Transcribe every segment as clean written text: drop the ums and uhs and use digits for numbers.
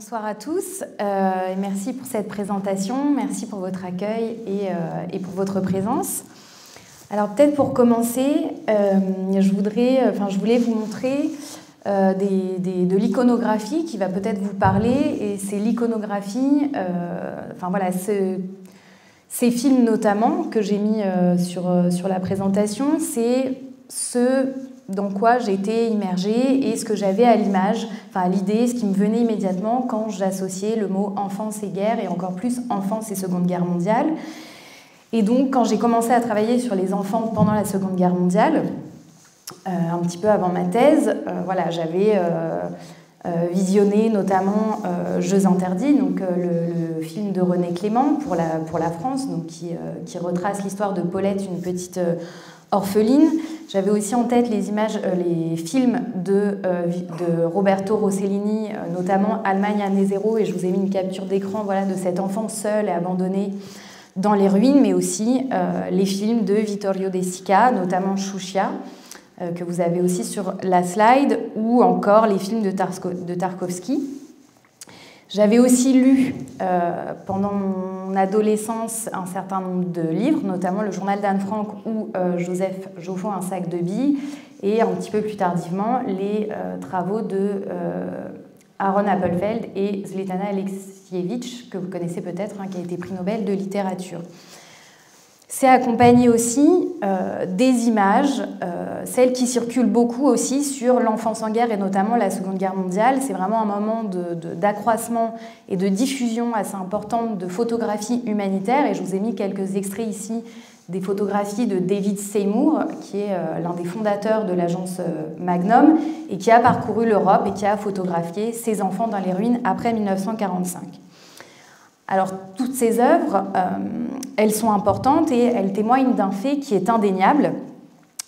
Bonsoir à tous, merci pour cette présentation, merci pour votre accueil et pour votre présence. Alors peut-être pour commencer, je voulais vous montrer de l'iconographie qui va peut-être vous parler, et c'est l'iconographie, ces films notamment que j'ai mis sur la présentation, c'est ce dans quoi j'ai été immergée et ce que j'avais à l'image, enfin à l'idée, ce qui me venait immédiatement quand j'associais le mot enfance et guerre, et encore plus enfance et Seconde Guerre mondiale. Et donc quand j'ai commencé à travailler sur les enfants pendant la Seconde Guerre mondiale, un petit peu avant ma thèse, j'avais visionné notamment Jeux interdits, donc le film de René Clément pour la France, donc qui retrace l'histoire de Paulette, une petite orpheline. J'avais aussi en tête les films de Roberto Rossellini, notamment Allemagne année zéro, et je vous ai mis une capture d'écran de cet enfant seul et abandonné dans les ruines, mais aussi les films de Vittorio De Sica, notamment Sciuscia, que vous avez aussi sur la slide, ou encore les films de Tarkovsky. J'avais aussi lu pendant mon adolescence un certain nombre de livres, notamment le journal d'Anne Frank ou Joseph Joffon, Un sac de billes, et un petit peu plus tardivement les travaux de Aaron Appelfeld et Svetlana Alexievitch, que vous connaissez peut-être, qui a été prix Nobel de littérature. C'est accompagné aussi des images, celles qui circulent beaucoup aussi sur l'enfance en guerre et notamment la Seconde Guerre mondiale. C'est vraiment un moment d'accroissement et de diffusion assez importante de photographies humanitaires, et je vous ai mis quelques extraits ici des photographies de David Seymour, qui est l'un des fondateurs de l'agence Magnum et qui a parcouru l'Europe et qui a photographié ses enfants dans les ruines après 1945. Alors, toutes ces œuvres, elles sont importantes et elles témoignent d'un fait qui est indéniable,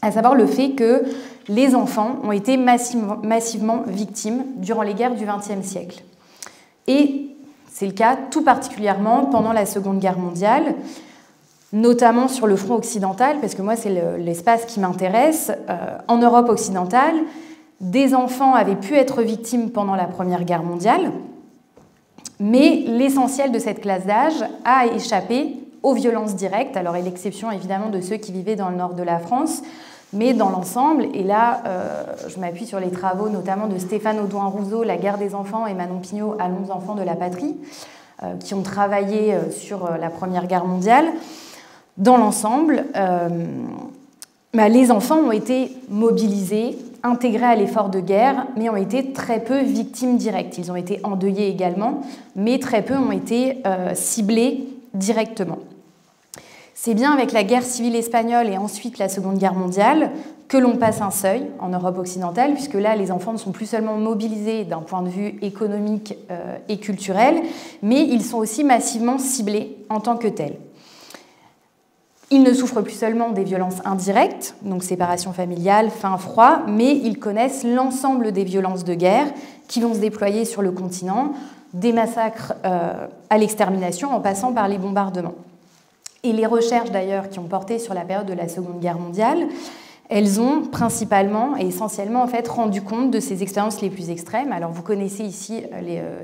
à savoir le fait que les enfants ont été massivement victimes durant les guerres du XXe siècle. Et c'est le cas tout particulièrement pendant la Seconde Guerre mondiale, notamment sur le front occidental, parce que moi, c'est l'espace qui m'intéresse. En Europe occidentale, des enfants avaient pu être victimes pendant la Première Guerre mondiale, mais l'essentiel de cette classe d'âge a échappé aux violences directes, alors à l'exception évidemment de ceux qui vivaient dans le nord de la France, mais dans l'ensemble, et là je m'appuie sur les travaux notamment de Stéphane Audouin-Rousseau, La guerre des enfants, et Manon Pignot, Allons enfants de la patrie, qui ont travaillé sur la Première Guerre mondiale. Dans l'ensemble, les enfants ont été mobilisés, intégrés à l'effort de guerre, mais ont été très peu victimes directes. Ils ont été endeuillés également, mais très peu ont été ciblés directement. C'est bien avec la guerre civile espagnole et ensuite la Seconde Guerre mondiale que l'on passe un seuil en Europe occidentale, puisque là, les enfants ne sont plus seulement mobilisés d'un point de vue économique et culturel, mais ils sont aussi massivement ciblés en tant que tels. Ils ne souffrent plus seulement des violences indirectes, donc séparation familiale, faim, froid, mais ils connaissent l'ensemble des violences de guerre qui vont se déployer sur le continent, des massacres à l'extermination en passant par les bombardements. Et les recherches d'ailleurs qui ont porté sur la période de la Seconde Guerre mondiale, elles ont principalement et essentiellement rendu compte de ces expériences les plus extrêmes. Alors vous connaissez ici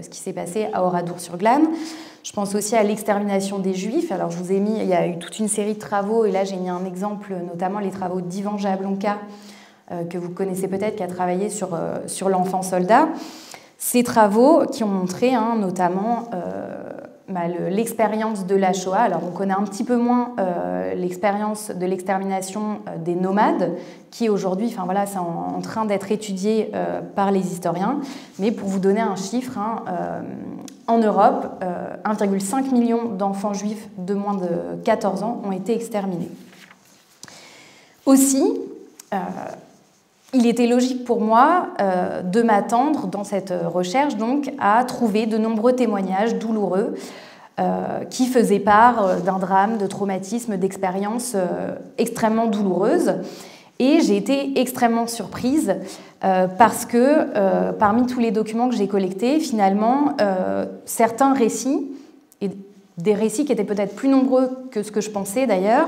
ce qui s'est passé à Oradour-sur-Glane. Je pense aussi à l'extermination des Juifs. Alors je vous ai mis, il y a eu toute une série de travaux, et là j'ai mis un exemple, notamment les travaux d'Ivan Jablonka, que vous connaissez peut-être, qui a travaillé sur l'enfant soldat. Ces travaux qui ont montré notamment l'expérience de la Shoah. Alors on connaît un petit peu moins l'expérience de l'extermination des nomades, qui aujourd'hui, c'est en train d'être étudié par les historiens. Mais pour vous donner un chiffre, en Europe, 1,5 million d'enfants juifs de moins de 14 ans ont été exterminés. Aussi, il était logique pour moi de m'attendre dans cette recherche donc à trouver de nombreux témoignages douloureux qui faisaient part d'un drame, de traumatisme, d'expériences extrêmement douloureuses. Et j'ai été extrêmement surprise parce que parmi tous les documents que j'ai collectés, finalement, certains récits, et des récits qui étaient peut-être plus nombreux que ce que je pensais d'ailleurs,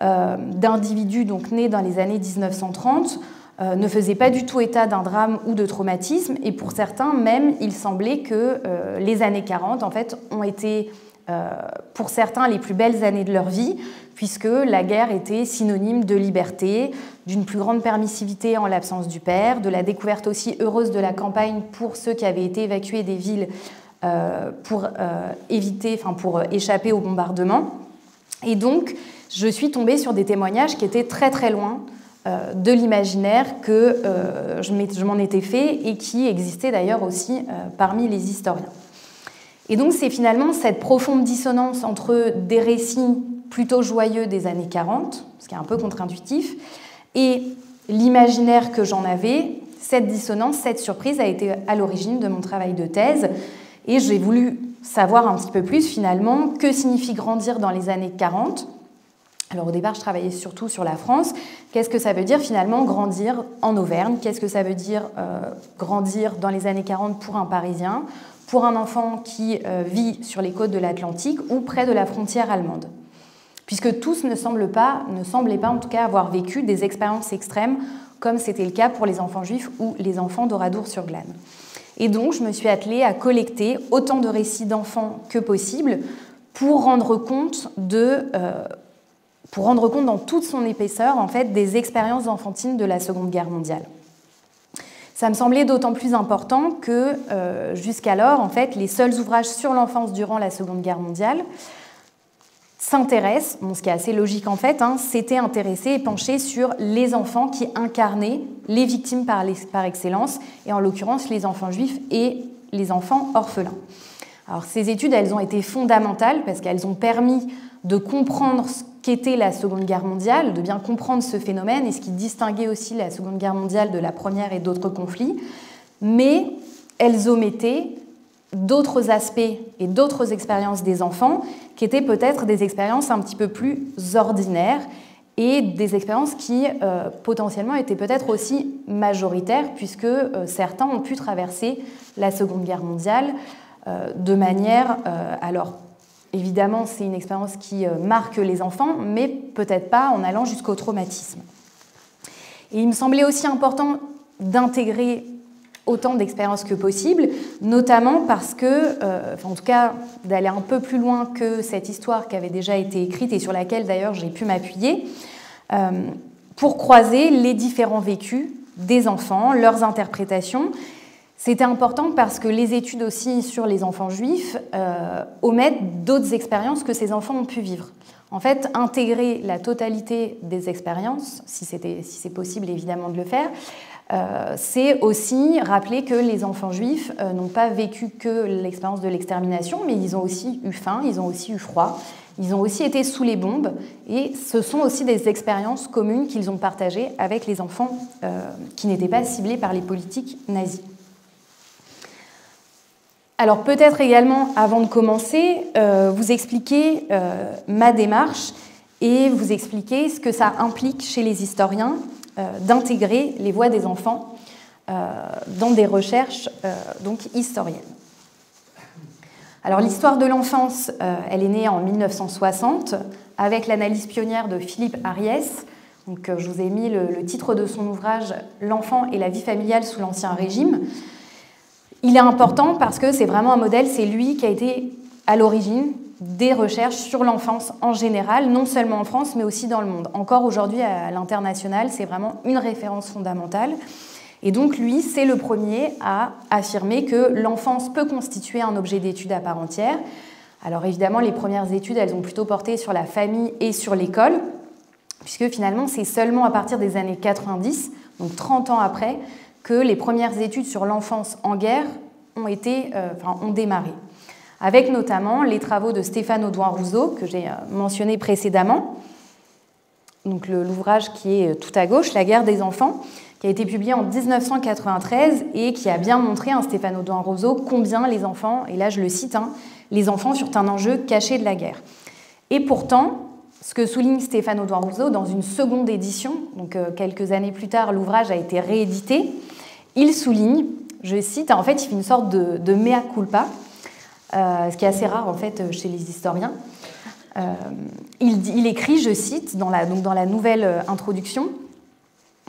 d'individus donc nés dans les années 1930, ne faisaient pas du tout état d'un drame ou de traumatisme, et pour certains même, il semblait que les années 40, en fait, ont été, pour certains, les plus belles années de leur vie, puisque la guerre était synonyme de liberté, d'une plus grande permissivité en l'absence du père, de la découverte aussi heureuse de la campagne pour ceux qui avaient été évacués des villes pour échapper au bombardement. Et donc, je suis tombée sur des témoignages qui étaient très très loin de l'imaginaire que je m'en étais fait et qui existait d'ailleurs aussi parmi les historiens. Et donc c'est finalement cette profonde dissonance entre des récits plutôt joyeux des années 40, ce qui est un peu contre-intuitif, et l'imaginaire que j'en avais. Cette dissonance, cette surprise a été à l'origine de mon travail de thèse, et j'ai voulu savoir un petit peu plus finalement que signifie grandir dans les années 40. Alors au départ, je travaillais surtout sur la France. Qu'est-ce que ça veut dire finalement grandir en Auvergne? Qu'est-ce que ça veut dire grandir dans les années 40 pour un Parisien, pour un enfant qui vit sur les côtes de l'Atlantique ou près de la frontière allemande? Puisque tous ne semblaient pas en tout cas avoir vécu des expériences extrêmes comme c'était le cas pour les enfants juifs ou les enfants d'Oradour-sur-Glane. Et donc, je me suis attelée à collecter autant de récits d'enfants que possible pour rendre compte dans toute son épaisseur en fait, des expériences enfantines de la Seconde Guerre mondiale. Ça me semblait d'autant plus important que jusqu'alors, en fait, les seuls ouvrages sur l'enfance durant la Seconde Guerre mondiale s'intéressent, ce qui est assez logique en fait, s'étaient intéressés et penchés sur les enfants qui incarnaient les victimes par excellence, et en l'occurrence les enfants juifs et les enfants orphelins. Alors ces études, elles ont été fondamentales parce qu'elles ont permis de comprendre ce qu'était la Seconde Guerre mondiale, de bien comprendre ce phénomène et ce qui distinguait aussi la Seconde Guerre mondiale de la Première et d'autres conflits, mais elles omettaient d'autres aspects et d'autres expériences des enfants qui étaient peut-être des expériences un petit peu plus ordinaires et des expériences qui potentiellement étaient peut-être aussi majoritaires puisque certains ont pu traverser la Seconde Guerre mondiale de manière... alors, évidemment, c'est une expérience qui marque les enfants, mais peut-être pas en allant jusqu'au traumatisme. Et il me semblait aussi important d'intégrer autant d'expériences que possible, notamment parce que, en tout cas, d'aller un peu plus loin que cette histoire qui avait déjà été écrite et sur laquelle d'ailleurs j'ai pu m'appuyer, pour croiser les différents vécus des enfants, leurs interprétations. C'était important parce que les études aussi sur les enfants juifs omettent d'autres expériences que ces enfants ont pu vivre. En fait, intégrer la totalité des expériences, si c'est possible évidemment de le faire, c'est aussi rappeler que les enfants juifs n'ont pas vécu que l'expérience de l'extermination, mais ils ont aussi eu faim, ils ont aussi eu froid, ils ont aussi été sous les bombes, et ce sont aussi des expériences communes qu'ils ont partagées avec les enfants qui n'étaient pas ciblés par les politiques nazies. Alors peut-être également, avant de commencer, vous expliquer ma démarche et vous expliquer ce que ça implique chez les historiens d'intégrer les voix des enfants dans des recherches donc historiennes. Alors l'histoire de l'enfance, elle est née en 1960 avec l'analyse pionnière de Philippe Ariès. Donc, je vous ai mis le titre de son ouvrage « L'enfant et la vie familiale sous l'Ancien Régime ». Il est important parce que c'est vraiment un modèle, c'est lui qui a été à l'origine des recherches sur l'enfance en général, non seulement en France, mais aussi dans le monde. Encore aujourd'hui, à l'international, c'est vraiment une référence fondamentale. Et donc, lui, c'est le premier à affirmer que l'enfance peut constituer un objet d'étude à part entière. Alors, évidemment, les premières études, elles ont plutôt porté sur la famille et sur l'école, puisque finalement, c'est seulement à partir des années 90, donc 30 ans après, que les premières études sur l'enfance en guerre ont démarré, avec notamment les travaux de Stéphane Audouin-Rousseau, que j'ai mentionné précédemment, donc l'ouvrage qui est tout à gauche, La guerre des enfants, qui a été publié en 1993 et qui a bien montré, Stéphane Audouin-Rousseau, combien les enfants, et là je le cite, les enfants furent un enjeu caché de la guerre. Et pourtant, ce que souligne Stéphane Audouin-Rousseau dans une seconde édition, donc quelques années plus tard, l'ouvrage a été réédité, il souligne, je cite, en fait, il fait une sorte de mea culpa, ce qui est assez rare en fait chez les historiens. Il écrit, je cite, dans la nouvelle introduction,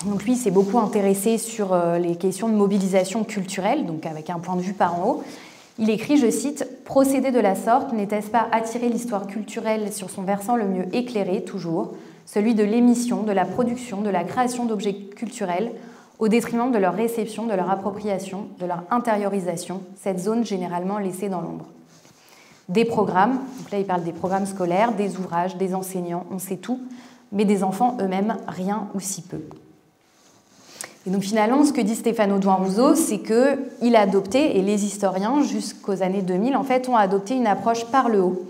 Donc lui s'est beaucoup intéressé sur les questions de mobilisation culturelle, donc avec un point de vue par en haut. Il écrit, je cite, « Procéder de la sorte, n'était-ce pas attirer l'histoire culturelle sur son versant le mieux éclairé, toujours, celui de l'émission, de la production, de la création d'objets culturels, au détriment de leur réception, de leur appropriation, de leur intériorisation, cette zone généralement laissée dans l'ombre. Des programmes, donc là il parle des programmes scolaires, des ouvrages, des enseignants, on sait tout, mais des enfants eux-mêmes, rien ou si peu. » Et donc finalement, ce que dit Stéphane Audouin-Rousseau, c'est qu'il a adopté, et les historiens, jusqu'aux années 2000, en fait, ont adopté une approche par le haut.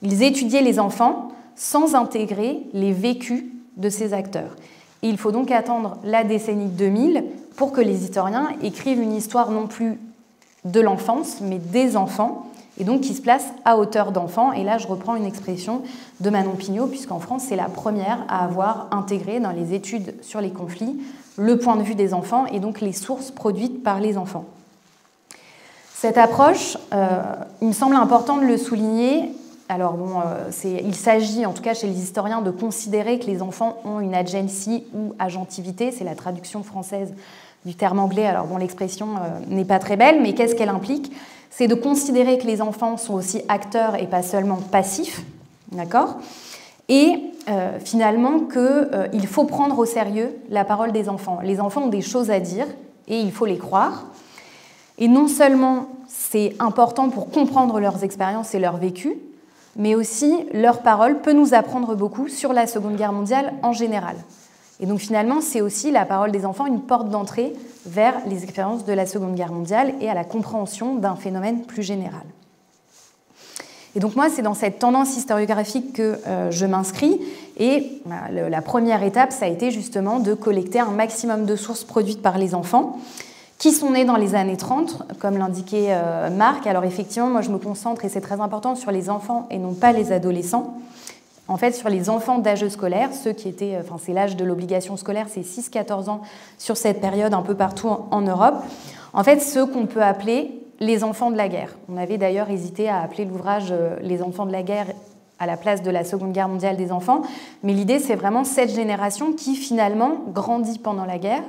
Ils étudiaient les enfants sans intégrer les vécus de ces acteurs. Et il faut donc attendre la décennie 2000 pour que les historiens écrivent une histoire non plus de l'enfance, mais des enfants, et donc qui se place à hauteur d'enfants. Et là, je reprends une expression de Manon Pignot, puisqu'en France, c'est la première à avoir intégré dans les études sur les conflits le point de vue des enfants et donc les sources produites par les enfants. Cette approche, il me semble important de le souligner. Alors bon, il s'agit, en tout cas chez les historiens, de considérer que les enfants ont une agency ou agentivité, c'est la traduction française du terme anglais. Alors bon, l'expression n'est pas très belle, mais qu'est-ce qu'elle implique? C'est de considérer que les enfants sont aussi acteurs et pas seulement passifs, d'accord? Et finalement qu'il faut prendre au sérieux la parole des enfants. Les enfants ont des choses à dire et il faut les croire. Et non seulement c'est important pour comprendre leurs expériences et leur vécu, mais aussi leur parole peut nous apprendre beaucoup sur la Seconde Guerre mondiale en général. Et donc finalement, c'est aussi la parole des enfants une porte d'entrée vers les expériences de la Seconde Guerre mondiale et à la compréhension d'un phénomène plus général. Et donc moi, c'est dans cette tendance historiographique que je m'inscris. Et la première étape, ça a été justement de collecter un maximum de sources produites par les enfants qui sont nés dans les années 30, comme l'indiquait Marc. Alors effectivement, moi je me concentre, et c'est très important, sur les enfants et non pas les adolescents. En fait, sur les enfants d'âge scolaire, ceux qui étaient, c'est l'âge de l'obligation scolaire, c'est 6-14 ans sur cette période un peu partout en Europe. En fait, ceux qu'on peut appeler les enfants de la guerre. On avait d'ailleurs hésité à appeler l'ouvrage « Les enfants de la guerre » à la place de la Seconde Guerre mondiale des enfants, mais l'idée, c'est vraiment cette génération qui, finalement, grandit pendant la guerre,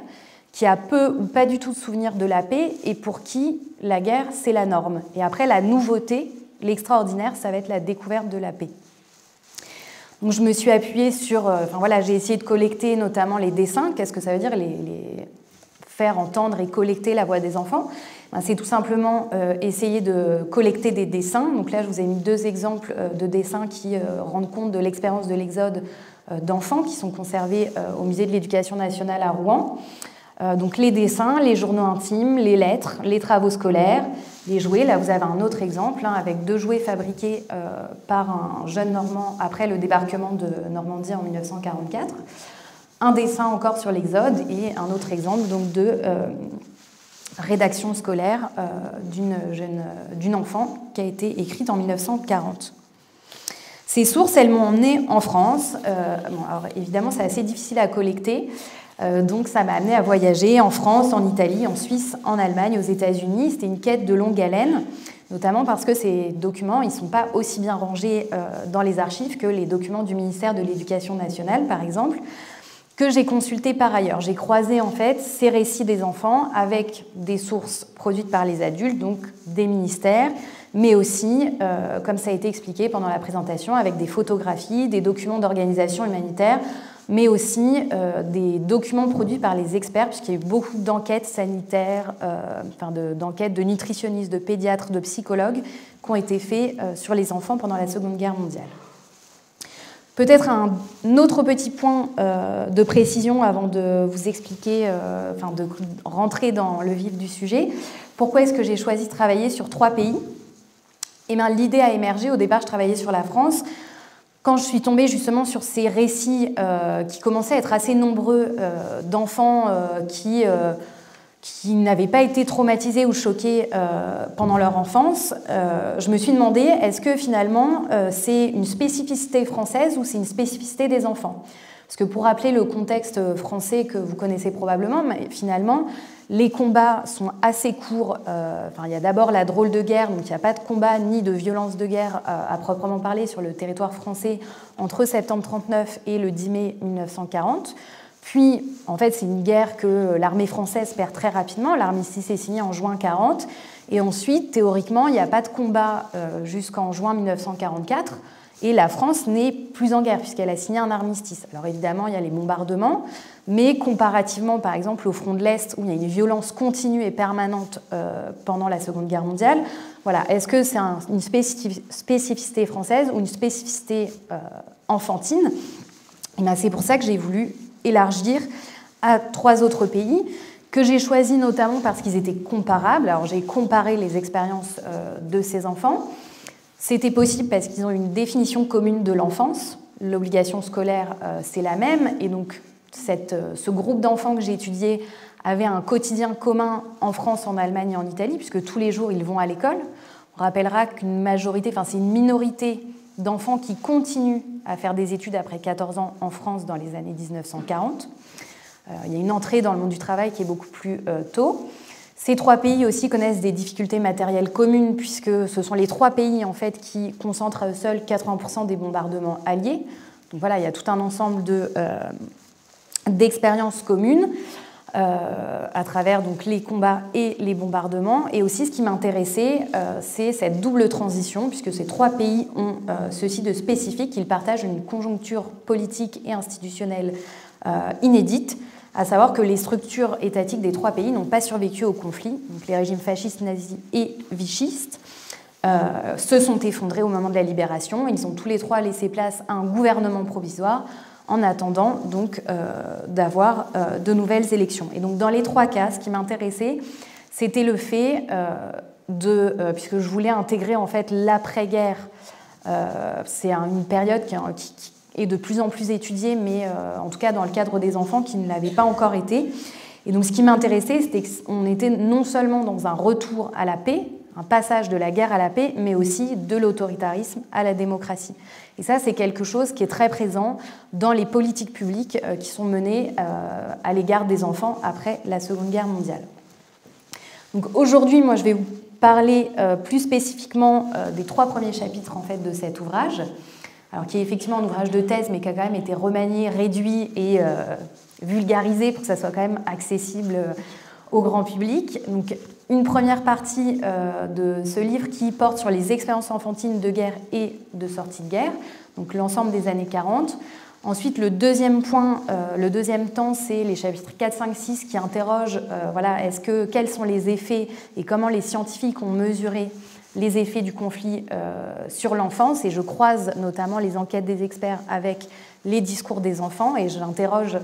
qui a peu ou pas du tout de souvenir de la paix, et pour qui la guerre, c'est la norme. Et après, la nouveauté, l'extraordinaire, ça va être la découverte de la paix. Donc, je me suis appuyée sur... j'ai essayé de collecter notamment les dessins. Qu'est-ce que ça veut dire, les faire entendre et collecter la voix des enfants? C'est tout simplement essayer de collecter des dessins. Donc là, je vous ai mis 2 exemples de dessins qui rendent compte de l'expérience de l'exode d'enfants qui sont conservés au Musée de l'Éducation nationale à Rouen. Donc les dessins, les journaux intimes, les lettres, les travaux scolaires, les jouets. Là, vous avez un autre exemple avec 2 jouets fabriqués par un jeune Normand après le débarquement de Normandie en 1944. Un dessin encore sur l'exode et un autre exemple donc, de rédaction scolaire d'une enfant qui a été écrite en 1940. Ces sources, elles m'ont emmenée en France. Alors évidemment, c'est assez difficile à collecter. Donc ça m'a amené à voyager en France, en Italie, en Suisse, en Allemagne, aux États-Unis. C'était une quête de longue haleine, notamment parce que ces documents, ils ne sont pas aussi bien rangés dans les archives que les documents du ministère de l'Éducation nationale, par exemple, que j'ai consulté par ailleurs. J'ai croisé en fait ces récits des enfants avec des sources produites par les adultes, donc des ministères, mais aussi, comme ça a été expliqué pendant la présentation, avec des photographies, des documents d'organisation humanitaire, mais aussi des documents produits par les experts, puisqu'il y a eu beaucoup d'enquêtes sanitaires, d'enquêtes de nutritionnistes, de pédiatres, de psychologues, qui ont été faits sur les enfants pendant la Seconde Guerre mondiale. Peut-être un autre petit point de précision avant de vous expliquer, de rentrer dans le vif du sujet. Pourquoi est-ce que j'ai choisi de travailler sur 3 pays ? Eh bien, l'idée a émergé. Au départ, je travaillais sur la France. Quand je suis tombée justement sur ces récits qui commençaient à être assez nombreux d'enfants qui n'avaient pas été traumatisés ou choqués pendant leur enfance, je me suis demandé, est-ce que finalement c'est une spécificité française ou c'est une spécificité des enfants ? Parce que pour rappeler le contexte français que vous connaissez probablement, mais finalement, les combats sont assez courts. Il y a d'abord la drôle de guerre, donc il n'y a pas de combat ni de violence de guerre à proprement parler sur le territoire français entre septembre 1939 et le 10 mai 1940. Puis, en fait, c'est une guerre que l'armée française perd très rapidement. L'armistice est signé en juin 40. Et ensuite, théoriquement, il n'y a pas de combat jusqu'en juin 1944. Et la France n'est plus en guerre, puisqu'elle a signé un armistice. Alors évidemment, il y a les bombardements, mais comparativement, par exemple, au front de l'Est, où il y a une violence continue et permanente pendant la Seconde Guerre mondiale, voilà, est-ce que c'est une spécificité française ou une spécificité enfantine? Et bien, c'est pour ça que j'ai voulu élargir à 3 autres pays, que j'ai choisis notamment parce qu'ils étaient comparables. Alors j'ai comparé les expériences de ces enfants. C'était possible parce qu'ils ont une définition commune de l'enfance. L'obligation scolaire, c'est la même. Et donc, ce groupe d'enfants que j'ai étudié avait un quotidien commun en France, en Allemagne et en Italie, puisque tous les jours, ils vont à l'école. On rappellera qu'une majorité, enfin, c'est une minorité d'enfants qui continuent à faire des études après 14 ans en France dans les années 1940. Il y a une entrée dans le monde du travail qui est beaucoup plus tôt. Ces 3 pays aussi connaissent des difficultés matérielles communes, puisque ce sont les 3 pays en fait, qui concentrent à eux seuls 80% des bombardements alliés. Donc voilà, il y a tout un ensemble d'expériences communes à travers donc, les combats et les bombardements. Et aussi, ce qui m'intéressait, c'est cette double transition, puisque ces 3 pays ont ceci de spécifique, ils partagent une conjoncture politique et institutionnelle inédite, à savoir que les structures étatiques des 3 pays n'ont pas survécu au conflit. Donc les régimes fascistes, nazis et vichistes se sont effondrés au moment de la libération. Ils ont tous les 3 laissé place à un gouvernement provisoire en attendant donc d'avoir de nouvelles élections. Et donc dans les 3 cas, ce qui m'intéressait, c'était le fait puisque je voulais intégrer en fait l'après-guerre, c'est une période qui est de plus en plus étudiée, mais en tout cas dans le cadre des enfants qui ne l'avaient pas encore été. Et donc ce qui m'intéressait, c'était qu'on était non seulement dans un retour à la paix, un passage de la guerre à la paix, mais aussi de l'autoritarisme à la démocratie. Et ça, c'est quelque chose qui est très présent dans les politiques publiques qui sont menées à l'égard des enfants après la Seconde Guerre mondiale. Donc aujourd'hui, moi, je vais vous parler plus spécifiquement des 3 premiers chapitres en fait, de cet ouvrage, alors qui est effectivement un ouvrage de thèse, mais qui a quand même été remanié, réduit et vulgarisé pour que ça soit quand même accessible au grand public. Donc, une première partie de ce livre qui porte sur les expériences enfantines de guerre et de sortie de guerre, donc l'ensemble des années 40. Ensuite, le deuxième temps, c'est les chapitres 4, 5, 6 qui interrogent quels sont les effets et comment les scientifiques ont mesuré les effets du conflit sur l'enfance. Et je croise notamment les enquêtes des experts avec les discours des enfants et j'interroge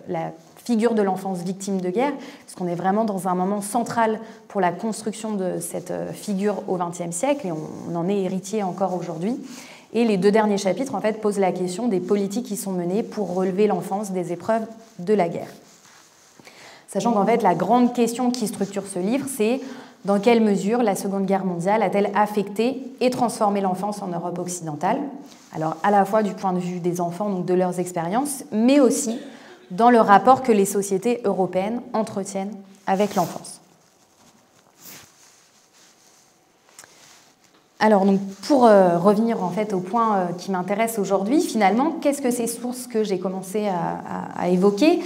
la figure de l'enfance victime de guerre, parce qu'on est vraiment dans un moment central pour la construction de cette figure au XXe siècle, et on en est héritier encore aujourd'hui. Et les 2 derniers chapitres, en fait, posent la question des politiques qui sont menées pour relever l'enfance des épreuves de la guerre. Sachant qu'en fait, la grande question qui structure ce livre, c'est dans quelle mesure la Seconde Guerre mondiale a-t-elle affecté et transformé l'enfance en Europe occidentale? Alors, à la fois du point de vue des enfants, donc de leurs expériences, mais aussi dans le rapport que les sociétés européennes entretiennent avec l'enfance. Alors, donc, pour revenir en fait, au point qui m'intéresse aujourd'hui, finalement, qu'est-ce que ces sources que j'ai commencé à évoquer,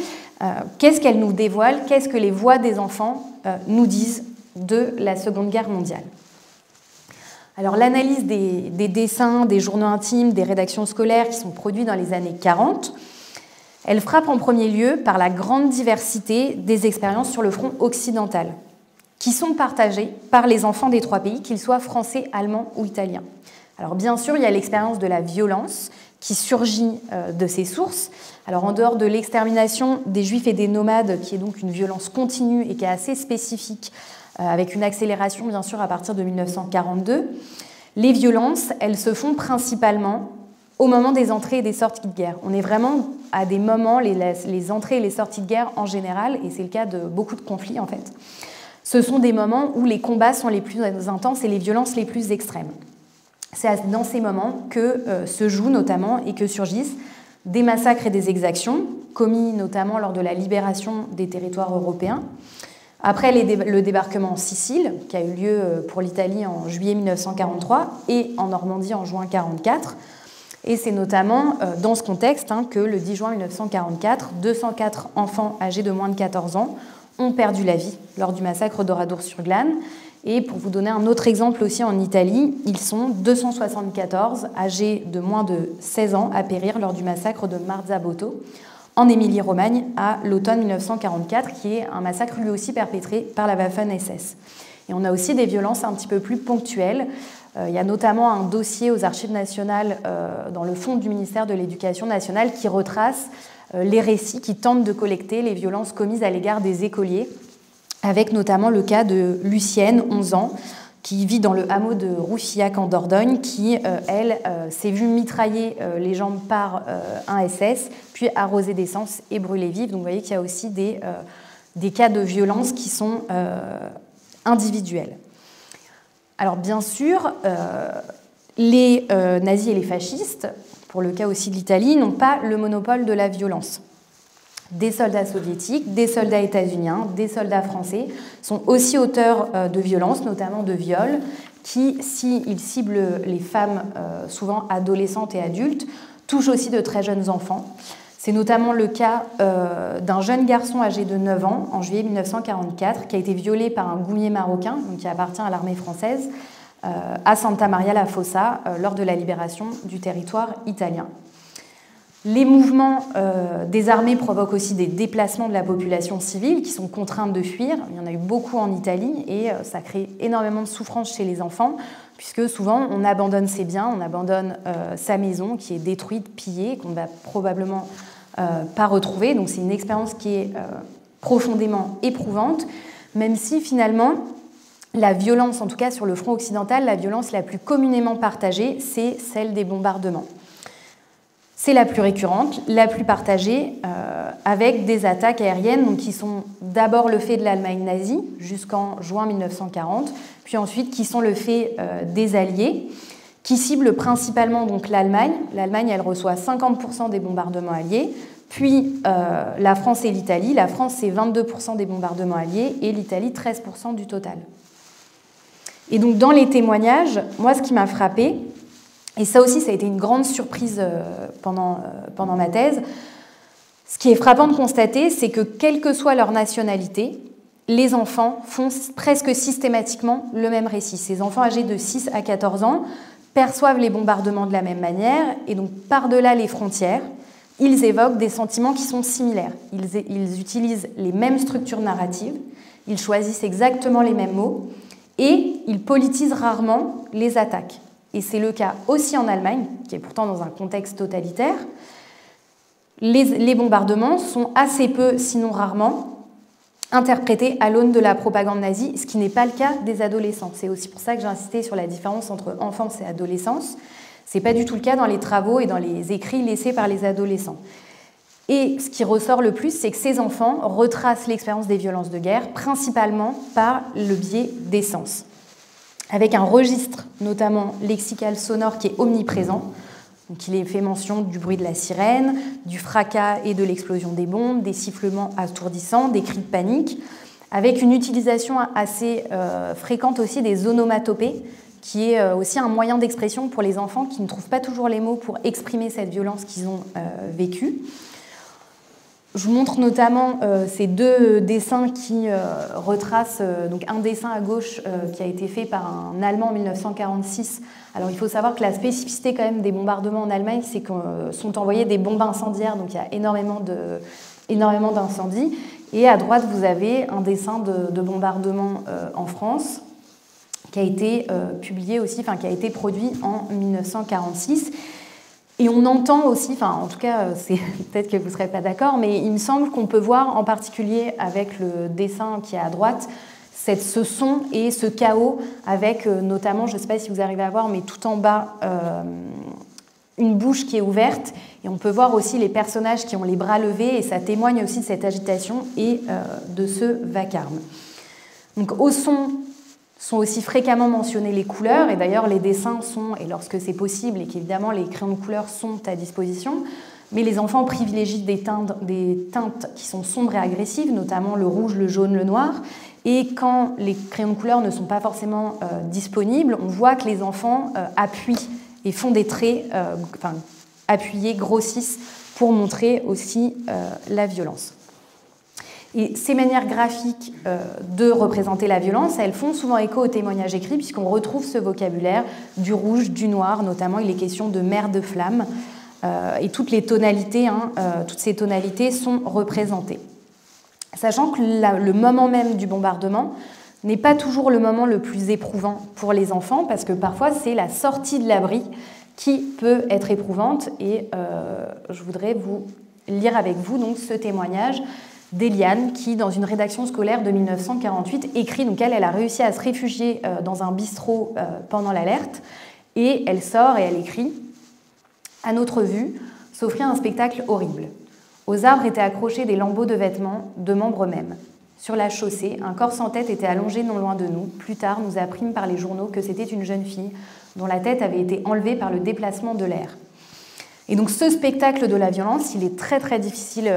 qu'est-ce qu'elles nous dévoilent, qu'est-ce que les voix des enfants nous disent de la Seconde Guerre mondiale? Alors, l'analyse des dessins, des journaux intimes, des rédactions scolaires qui sont produits dans les années 40, elle frappe en premier lieu par la grande diversité des expériences sur le front occidental, qui sont partagées par les enfants des 3 pays, qu'ils soient français, allemands ou italiens. Alors bien sûr, il y a l'expérience de la violence qui surgit de ces sources. Alors en dehors de l'extermination des Juifs et des nomades, qui est donc une violence continue et qui est assez spécifique, avec une accélération bien sûr à partir de 1942, les violences, elles se font principalement au moment des entrées et des sorties de guerre. On est vraiment à des moments, les entrées et les sorties de guerre en général, et c'est le cas de beaucoup de conflits en fait, ce sont des moments où les combats sont les plus intenses et les violences les plus extrêmes. C'est dans ces moments que se jouent notamment et que surgissent des massacres et des exactions, commis notamment lors de la libération des territoires européens. Après le débarquement en Sicile, qui a eu lieu pour l'Italie en juillet 1943 et en Normandie en juin 1944, Et c'est notamment dans ce contexte que le 10 juin 1944, 204 enfants âgés de moins de 14 ans ont perdu la vie lors du massacre d'Oradour-sur-Glane. Et pour vous donner un autre exemple aussi en Italie, ils sont 274 âgés de moins de 16 ans à périr lors du massacre de Marzabotto en Émilie-Romagne à l'automne 1944, qui est un massacre lui aussi perpétré par la Waffen-SS. Et on a aussi des violences un petit peu plus ponctuelles. Il y a notamment un dossier aux Archives nationales dans le fonds du ministère de l'Éducation nationale qui retrace les récits qui tentent de collecter les violences commises à l'égard des écoliers, avec notamment le cas de Lucienne, 11 ans, qui vit dans le hameau de Roufillac en Dordogne, qui, elle, s'est vue mitrailler les jambes par un SS, puis arrosée d'essence et brûlée vive. Donc vous voyez qu'il y a aussi des cas de violence qui sont individuels. Alors bien sûr, les nazis et les fascistes, pour le cas aussi de l'Italie, n'ont pas le monopole de la violence. Des soldats soviétiques, des soldats états-uniens, des soldats français sont aussi auteurs de violences, notamment de viols, qui, s'ils ciblent les femmes, souvent adolescentes et adultes, touchent aussi de très jeunes enfants. C'est notamment le cas d'un jeune garçon âgé de 9 ans, en juillet 1944, qui a été violé par un goumier marocain, donc qui appartient à l'armée française, à Santa Maria la Fossa, lors de la libération du territoire italien. Les mouvements des armées provoquent aussi des déplacements de la population civile qui sont contraintes de fuir. Il y en a eu beaucoup en Italie et ça crée énormément de souffrance chez les enfants, puisque souvent on abandonne ses biens, on abandonne sa maison qui est détruite, pillée, qu'on ne va probablement pas retrouver. Donc c'est une expérience qui est profondément éprouvante, même si finalement la violence, en tout cas sur le front occidental, la violence la plus communément partagée, c'est celle des bombardements. C'est la plus récurrente, la plus partagée, avec des attaques aériennes donc, qui sont d'abord le fait de l'Allemagne nazie jusqu'en juin 1940, puis ensuite qui sont le fait des Alliés, qui ciblent principalement donc, l'Allemagne. L'Allemagne, elle reçoit 50% des bombardements alliés, puis la France et l'Italie. La France, c'est 22% des bombardements alliés et l'Italie, 13% du total. Et donc dans les témoignages, moi, ce qui m'a frappée, et ça aussi, ça a été une grande surprise pendant ma thèse. Ce qui est frappant de constater, c'est que quelle que soit leur nationalité, les enfants font presque systématiquement le même récit. Ces enfants âgés de 6 à 14 ans perçoivent les bombardements de la même manière, et donc par-delà les frontières, ils évoquent des sentiments qui sont similaires. Ils utilisent les mêmes structures narratives, ils choisissent exactement les mêmes mots, et ils politisent rarement les attaques. Et c'est le cas aussi en Allemagne, qui est pourtant dans un contexte totalitaire. Les bombardements sont assez peu, sinon rarement, interprétés à l'aune de la propagande nazie, ce qui n'est pas le cas des adolescents. C'est aussi pour ça que j'ai insisté sur la différence entre enfance et adolescence. Ce n'est pas du tout le cas dans les travaux et dans les écrits laissés par les adolescents. Et ce qui ressort le plus, c'est que ces enfants retracent l'expérience des violences de guerre, principalement par le biais des sens, avec un registre, notamment lexical sonore, qui est omniprésent. Donc, il est fait mention du bruit de la sirène, du fracas et de l'explosion des bombes, des sifflements assourdissants, des cris de panique, avec une utilisation assez fréquente aussi des onomatopées, qui est aussi un moyen d'expression pour les enfants qui ne trouvent pas toujours les mots pour exprimer cette violence qu'ils ont vécue. Je vous montre notamment ces deux dessins qui retracent, donc un dessin à gauche qui a été fait par un Allemand en 1946. Alors il faut savoir que la spécificité quand même des bombardements en Allemagne, c'est que sont envoyées des bombes incendiaires, donc il y a énormément d'incendies. Et à droite, vous avez un dessin de bombardement en France qui a été publié aussi, enfin qui a été produit en 1946. Et on entend aussi, enfin en tout cas, peut-être que vous ne serez pas d'accord, mais il me semble qu'on peut voir en particulier avec le dessin qui est à droite, ce son et ce chaos avec notamment, je ne sais pas si vous arrivez à voir, mais tout en bas, une bouche qui est ouverte. Et on peut voir aussi les personnages qui ont les bras levés et ça témoigne aussi de cette agitation et de ce vacarme. Donc au son sont aussi fréquemment mentionnées les couleurs, et d'ailleurs les dessins sont, et lorsque c'est possible, et qu'évidemment les crayons de couleur sont à disposition, mais les enfants privilégient des teintes qui sont sombres et agressives, notamment le rouge, le jaune, le noir, et quand les crayons de couleur ne sont pas forcément disponibles, on voit que les enfants appuient et font des traits, appuyées, grossissent pour montrer aussi la violence. Et ces manières graphiques de représenter la violence, elles font souvent écho aux témoignages écrits, puisqu'on retrouve ce vocabulaire du rouge, du noir, notamment il est question de mer de flamme, et toutes les tonalités, toutes ces tonalités sont représentées. Sachant que le moment même du bombardement n'est pas toujours le moment le plus éprouvant pour les enfants, parce que parfois c'est la sortie de l'abri qui peut être éprouvante, et je voudrais vous lire avec vous donc ce témoignage d'Eliane qui, dans une rédaction scolaire de 1948, écrit, donc elle a réussi à se réfugier dans un bistrot pendant l'alerte, et elle sort et elle écrit « À notre vue, s'offrit un spectacle horrible. Aux arbres étaient accrochés des lambeaux de vêtements, de membres même. Sur la chaussée, un corps sans tête était allongé non loin de nous. Plus tard, nous apprîmes par les journaux que c'était une jeune fille dont la tête avait été enlevée par le déplacement de l'air. » Et donc ce spectacle de la violence, il est très très difficile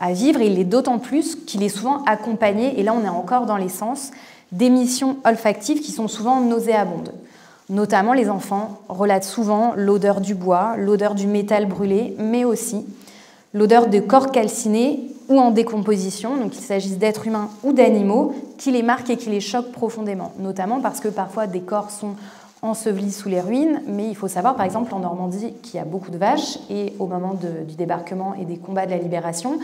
à vivre, et il est d'autant plus qu'il est souvent accompagné, et là on est encore dans les sens, d'émissions olfactives qui sont souvent nauséabondes. Notamment les enfants relatent souvent l'odeur du bois, l'odeur du métal brûlé, mais aussi l'odeur de corps calcinés ou en décomposition, donc qu'il s'agisse d'êtres humains ou d'animaux, qui les marquent et qui les choquent profondément, notamment parce que parfois des corps sont ensevelis sous les ruines, mais il faut savoir par exemple en Normandie qu'il y a beaucoup de vaches, et au moment du débarquement et des combats de la libération,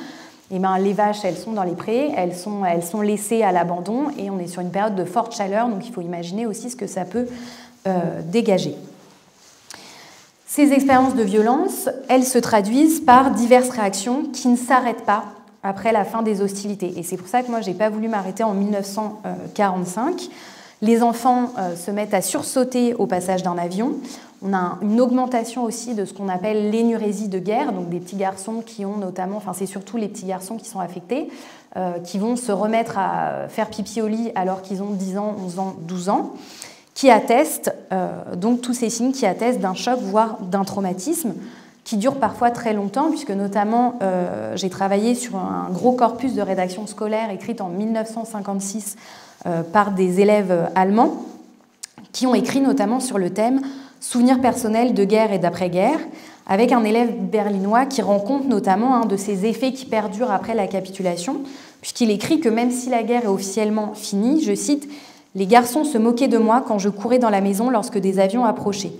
les vaches elles sont dans les prés, elles sont laissées à l'abandon, et on est sur une période de forte chaleur, donc il faut imaginer aussi ce que ça peut dégager. Ces expériences de violence, elles se traduisent par diverses réactions qui ne s'arrêtent pas après la fin des hostilités, et c'est pour ça que moi j'ai pas voulu m'arrêter en 1945. Les enfants se mettent à sursauter au passage d'un avion. On a une augmentation aussi de ce qu'on appelle l'énurésie de guerre, donc des petits garçons qui ont notamment, c'est surtout les petits garçons qui sont affectés, qui vont se remettre à faire pipi au lit alors qu'ils ont 10 ans, 11 ans, 12 ans, qui attestent, donc tous ces signes qui attestent d'un choc, voire d'un traumatisme, qui dure parfois très longtemps, puisque notamment j'ai travaillé sur un gros corpus de rédaction scolaire écrite en 1956 par des élèves allemands qui ont écrit notamment sur le thème « Souvenirs personnels de guerre et d'après-guerre », avec un élève berlinois qui rend compte notamment de ces effets qui perdurent après la capitulation, puisqu'il écrit que même si la guerre est officiellement finie, je cite « Les garçons se moquaient de moi quand je courais dans la maison lorsque des avions approchaient. »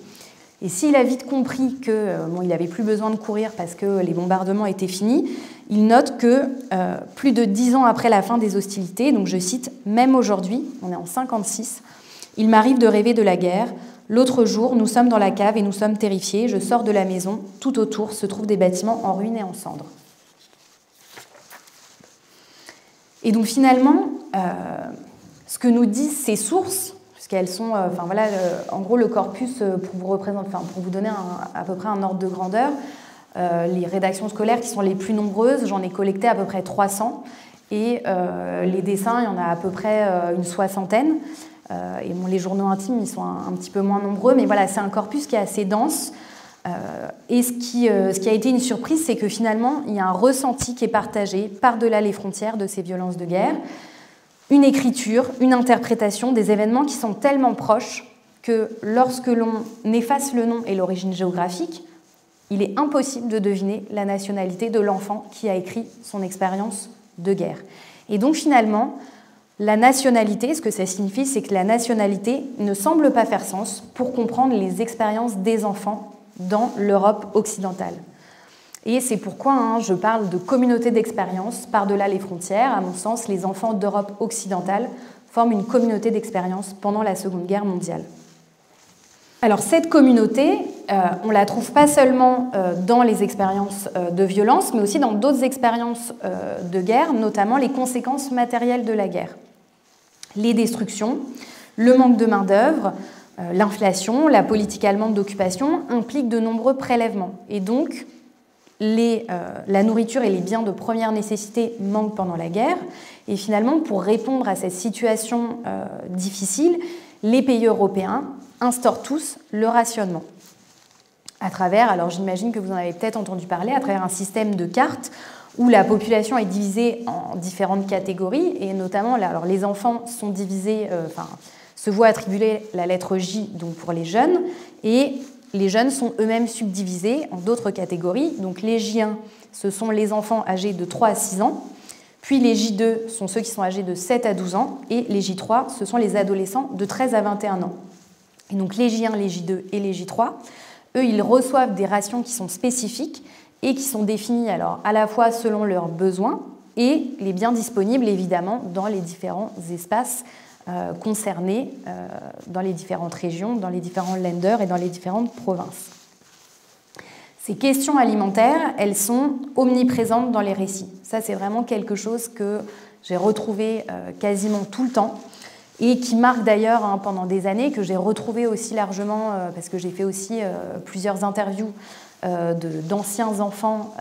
Et s'il a vite compris qu'il n'avait plus besoin de courir parce que les bombardements étaient finis, il note que plus de 10 ans après la fin des hostilités, donc je cite « Même aujourd'hui, on est en 56, il m'arrive de rêver de la guerre. L'autre jour, nous sommes dans la cave et nous sommes terrifiés. Je sors de la maison. Tout autour se trouvent des bâtiments en ruines et en cendres. » Et donc finalement, ce que nous disent ces sources, puisqu'elles sont, en gros, le corpus, pour vous donner à peu près un ordre de grandeur, les rédactions scolaires qui sont les plus nombreuses, j'en ai collecté à peu près 300, et les dessins, il y en a à peu près une soixantaine. Et les journaux intimes, ils sont un petit peu moins nombreux, mais voilà, c'est un corpus qui est assez dense. Et ce qui a été une surprise, c'est que finalement, il y a un ressenti qui est partagé par-delà les frontières de ces violences de guerre, une écriture, une interprétation des événements qui sont tellement proches que lorsque l'on efface le nom et l'origine géographique, il est impossible de deviner la nationalité de l'enfant qui a écrit son expérience de guerre. Et donc finalement, la nationalité, ce que ça signifie, c'est que la nationalité ne semble pas faire sens pour comprendre les expériences des enfants dans l'Europe occidentale. Et c'est pourquoi je parle de communauté d'expérience par-delà les frontières. À mon sens, les enfants d'Europe occidentale forment une communauté d'expérience pendant la Seconde Guerre mondiale. Alors cette communauté, on ne la trouve pas seulement dans les expériences de violence, mais aussi dans d'autres expériences de guerre, notamment les conséquences matérielles de la guerre. Les destructions, le manque de main-d'œuvre, l'inflation, la politique allemande d'occupation impliquent de nombreux prélèvements. Et donc, la nourriture et les biens de première nécessité manquent pendant la guerre. Et finalement, pour répondre à cette situation difficile, les pays européens instaurent tous le rationnement. À travers, alors j'imagine que vous en avez peut-être entendu parler, à travers un système de cartes où la population est divisée en différentes catégories, et notamment, alors les enfants sont divisés, se voient attribuer la lettre J donc pour les jeunes, et les jeunes sont eux-mêmes subdivisés en d'autres catégories. Donc les J1, ce sont les enfants âgés de 3 à 6 ans, puis les J2 sont ceux qui sont âgés de 7 à 12 ans, et les J3, ce sont les adolescents de 13 à 21 ans. Et donc les J1, les J2 et les J3, eux, ils reçoivent des rations qui sont spécifiques et qui sont définies alors, à la fois selon leurs besoins et les biens disponibles, évidemment, dans les différents espaces concernés, dans les différentes régions, dans les différents lenders et dans les différentes provinces. Ces questions alimentaires, elles sont omniprésentes dans les récits. Ça, c'est vraiment quelque chose que j'ai retrouvé quasiment tout le temps et qui marque d'ailleurs pendant des années, que j'ai retrouvé aussi largement, parce que j'ai fait aussi plusieurs interviews d'anciens enfants,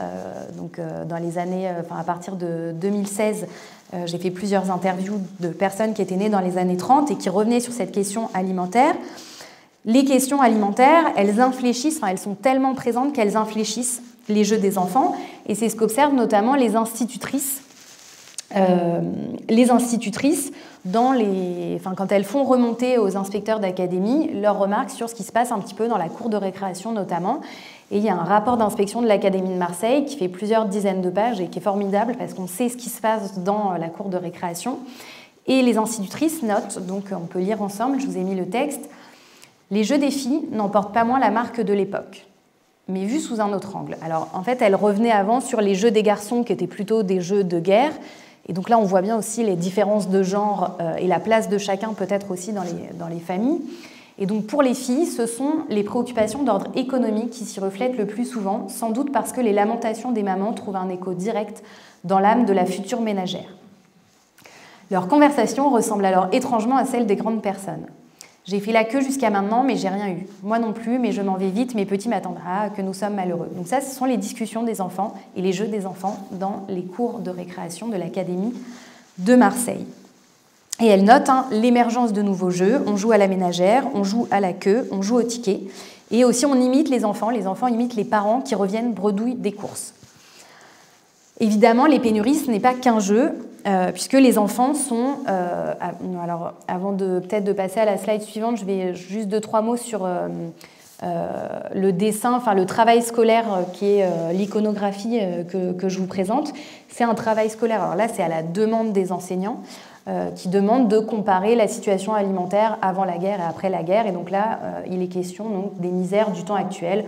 dans les années, à partir de 2016, j'ai fait plusieurs interviews de personnes qui étaient nées dans les années 30 et qui revenaient sur cette question alimentaire. Les questions alimentaires, elles infléchissent, elles sont tellement présentes qu'elles infléchissent les jeux des enfants, et c'est ce qu'observent notamment les institutrices. Quand elles font remonter aux inspecteurs d'académie leurs remarques sur ce qui se passe un petit peu dans la cour de récréation notamment. Et il y a un rapport d'inspection de l'Académie de Marseille qui fait plusieurs dizaines de pages et qui est formidable parce qu'on sait ce qui se passe dans la cour de récréation. Et les institutrices notent, donc on peut lire ensemble, je vous ai mis le texte, « Les jeux des filles n'emportent pas moins la marque de l'époque, mais vus sous un autre angle. » Alors en fait, elle revenait avant sur les jeux des garçons qui étaient plutôt des jeux de guerre. Et donc là, on voit bien aussi les différences de genre et la place de chacun peut-être aussi dans les familles. Et donc pour les filles, ce sont les préoccupations d'ordre économique qui s'y reflètent le plus souvent, sans doute parce que les lamentations des mamans trouvent un écho direct dans l'âme de la future ménagère. Leur conversation ressemble alors étrangement à celle des grandes personnes. J'ai fait la queue jusqu'à maintenant, mais j'ai rien eu. Moi non plus, mais je m'en vais vite, mes petits m'attendent. Ah, que nous sommes malheureux. Donc ça, ce sont les discussions des enfants et les jeux des enfants dans les cours de récréation de l'Académie de Marseille. Et elle note l'émergence de nouveaux jeux. On joue à la ménagère, on joue à la queue, on joue au ticket. Et aussi, on imite les enfants imitent les parents qui reviennent bredouilles des courses. Évidemment, les pénuries, ce n'est pas qu'un jeu, puisque les enfants sont... alors, avant peut-être de passer à la slide suivante, je vais juste 2-3 mots sur le dessin, le travail scolaire qui est l'iconographie que je vous présente. C'est un travail scolaire, alors là, c'est à la demande des enseignants, qui demandent de comparer la situation alimentaire avant la guerre et après la guerre. Et donc là, il est question donc, des misères du temps actuel,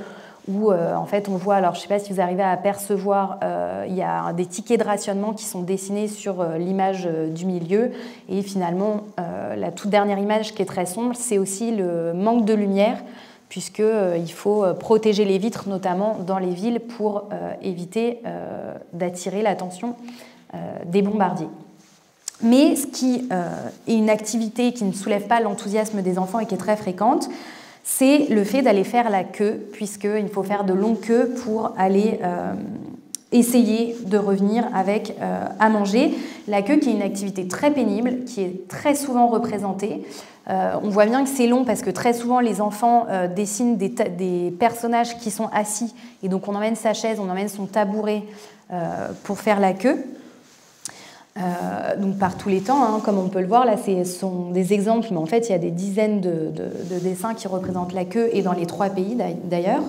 où en fait on voit, alors je ne sais pas si vous arrivez à apercevoir, il y a des tickets de rationnement qui sont dessinés sur l'image du milieu, et finalement la toute dernière image qui est très sombre, c'est aussi le manque de lumière, puisqu'il faut protéger les vitres, notamment dans les villes, pour éviter d'attirer l'attention des bombardiers. Mais ce qui est une activité qui ne soulève pas l'enthousiasme des enfants et qui est très fréquente, c'est le fait d'aller faire la queue, puisqu'il faut faire de longues queues pour aller essayer de revenir avec à manger. La queue qui est une activité très pénible, qui est très souvent représentée. On voit bien que c'est long parce que très souvent les enfants dessinent des personnages qui sont assis, et donc on emmène sa chaise, on emmène son tabouret pour faire la queue. Donc par tous les temps, comme on peut le voir, là ce sont des exemples, mais en fait il y a des dizaines de dessins qui représentent la queue, et dans les 3 pays d'ailleurs.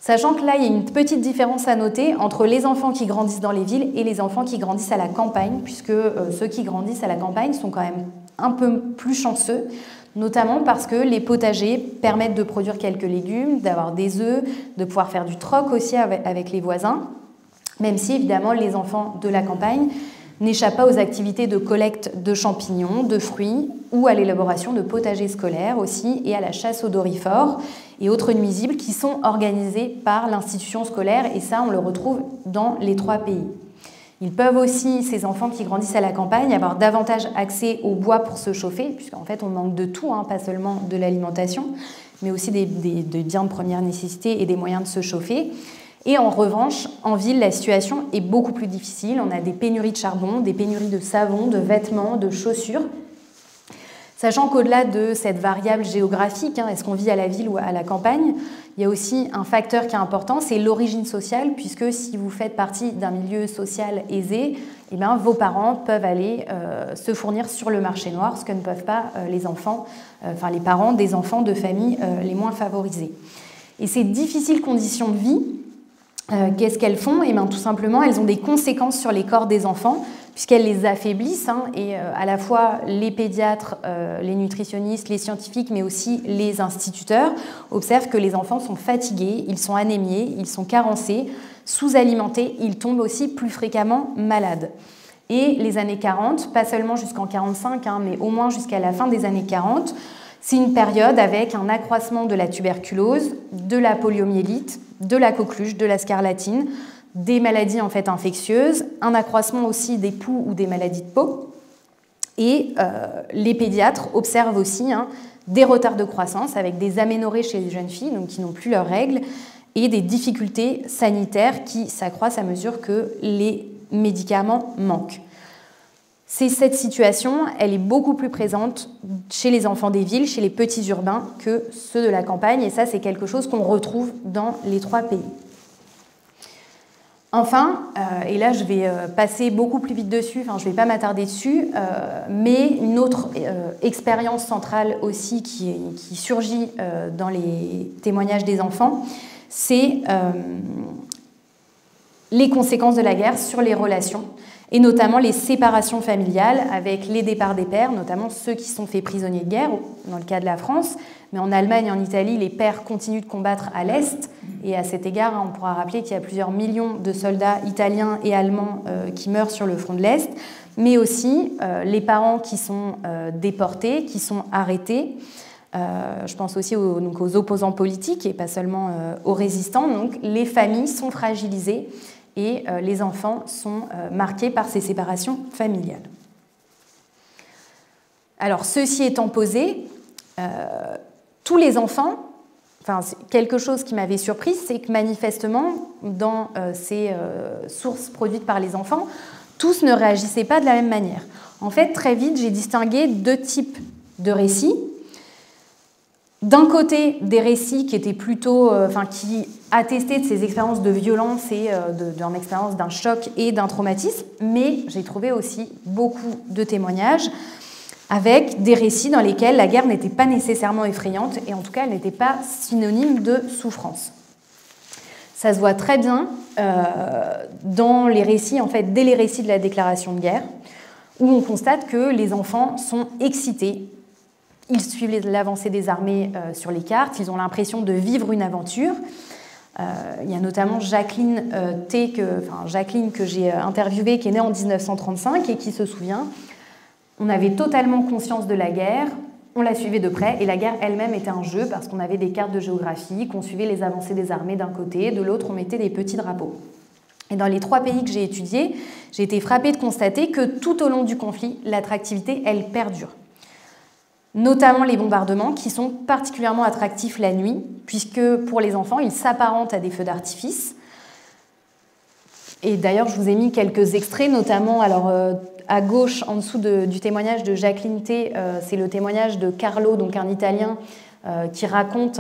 Sachant que là il y a une petite différence à noter entre les enfants qui grandissent dans les villes et les enfants qui grandissent à la campagne, puisque ceux qui grandissent à la campagne sont quand même un peu plus chanceux, notamment parce que les potagers permettent de produire quelques légumes, d'avoir des œufs, de pouvoir faire du troc aussi avec les voisins, même si évidemment les enfants de la campagne n'échappent pas aux activités de collecte de champignons, de fruits, ou à l'élaboration de potagers scolaires aussi, et à la chasse aux dorifores et autres nuisibles qui sont organisés par l'institution scolaire, et ça on le retrouve dans les 3 pays. Ils peuvent aussi, ces enfants qui grandissent à la campagne, avoir davantage accès au bois pour se chauffer, puisqu'en fait on manque de tout, pas seulement de l'alimentation, mais aussi des biens de première nécessité et des moyens de se chauffer. Et en revanche, en ville, la situation est beaucoup plus difficile. On a des pénuries de charbon, des pénuries de savon, de vêtements, de chaussures. Sachant qu'au-delà de cette variable géographique, est-ce qu'on vit à la ville ou à la campagne, il y a aussi un facteur qui est important, c'est l'origine sociale, puisque si vous faites partie d'un milieu social aisé, vos parents peuvent aller se fournir sur le marché noir, ce que ne peuvent pas les enfants, les parents des enfants de familles les moins favorisées. Et ces difficiles conditions de vie, qu'est-ce qu'elles font? Eh bien, tout simplement, elles ont des conséquences sur les corps des enfants, puisqu'elles les affaiblissent, et à la fois les pédiatres, les nutritionnistes, les scientifiques, mais aussi les instituteurs observent que les enfants sont fatigués, ils sont anémiés, ils sont carencés, sous-alimentés, ils tombent aussi plus fréquemment malades. Et les années 40, pas seulement jusqu'en 45, mais au moins jusqu'à la fin des années 40, c'est une période avec un accroissement de la tuberculose, de la poliomyélite, de la coqueluche, de la scarlatine, des maladies en fait infectieuses, un accroissement aussi des poux ou des maladies de peau. Et les pédiatres observent aussi des retards de croissance avec des aménorrhées chez les jeunes filles, donc qui n'ont plus leurs règles, et des difficultés sanitaires qui s'accroissent à mesure que les médicaments manquent. Cette situation, elle est beaucoup plus présente chez les enfants des villes, chez les petits urbains, que ceux de la campagne, et ça, c'est quelque chose qu'on retrouve dans les 3 pays. Enfin, et là je vais passer beaucoup plus vite dessus, je ne vais pas m'attarder dessus, mais une autre expérience centrale aussi qui surgit dans les témoignages des enfants, c'est les conséquences de la guerre sur les relations, et notamment les séparations familiales avec les départs des pères, notamment ceux qui sont faits prisonniers de guerre, dans le cas de la France, mais en Allemagne et en Italie, les pères continuent de combattre à l'Est, et à cet égard, on pourra rappeler qu'il y a plusieurs millions de soldats italiens et allemands qui meurent sur le front de l'Est, mais aussi les parents qui sont déportés, qui sont arrêtés. Je pense aussi aux opposants politiques et pas seulement aux résistants. Donc les familles sont fragilisées et les enfants sont marqués par ces séparations familiales. Alors, ceci étant posé, tous les enfants, quelque chose qui m'avait surpris, c'est que manifestement, dans ces sources produites par les enfants, tous ne réagissaient pas de la même manière. En fait, très vite, j'ai distingué 2 types de récits. D'un côté, des récits qui étaient plutôt, qui attestaient de ces expériences de violence et d'une expérience d'un choc et d'un traumatisme, mais j'ai trouvé aussi beaucoup de témoignages avec des récits dans lesquels la guerre n'était pas nécessairement effrayante et en tout cas, elle n'était pas synonyme de souffrance. Ça se voit très bien dans les récits, en fait, dès les récits de la déclaration de guerre, où on constate que les enfants sont excités. Ils suivent l'avancée des armées sur les cartes, ils ont l'impression de vivre une aventure. Il y a notamment Jacqueline Jacqueline que j'ai interviewée, qui est née en 1935 et qui se souvient. On avait totalement conscience de la guerre, on la suivait de près et la guerre elle-même était un jeu parce qu'on avait des cartes de géographie, qu'on suivait les avancées des armées d'un côté, de l'autre on mettait des petits drapeaux. Et dans les 3 pays que j'ai étudiés, j'ai été frappée de constater que tout au long du conflit, l'attractivité, elle perdure. Notamment les bombardements qui sont particulièrement attractifs la nuit, puisque pour les enfants, ils s'apparentent à des feux d'artifice. Et d'ailleurs, je vous ai mis quelques extraits, notamment à gauche, en dessous du témoignage de Jacqueline T, c'est le témoignage de Carlo, donc un Italien, qui raconte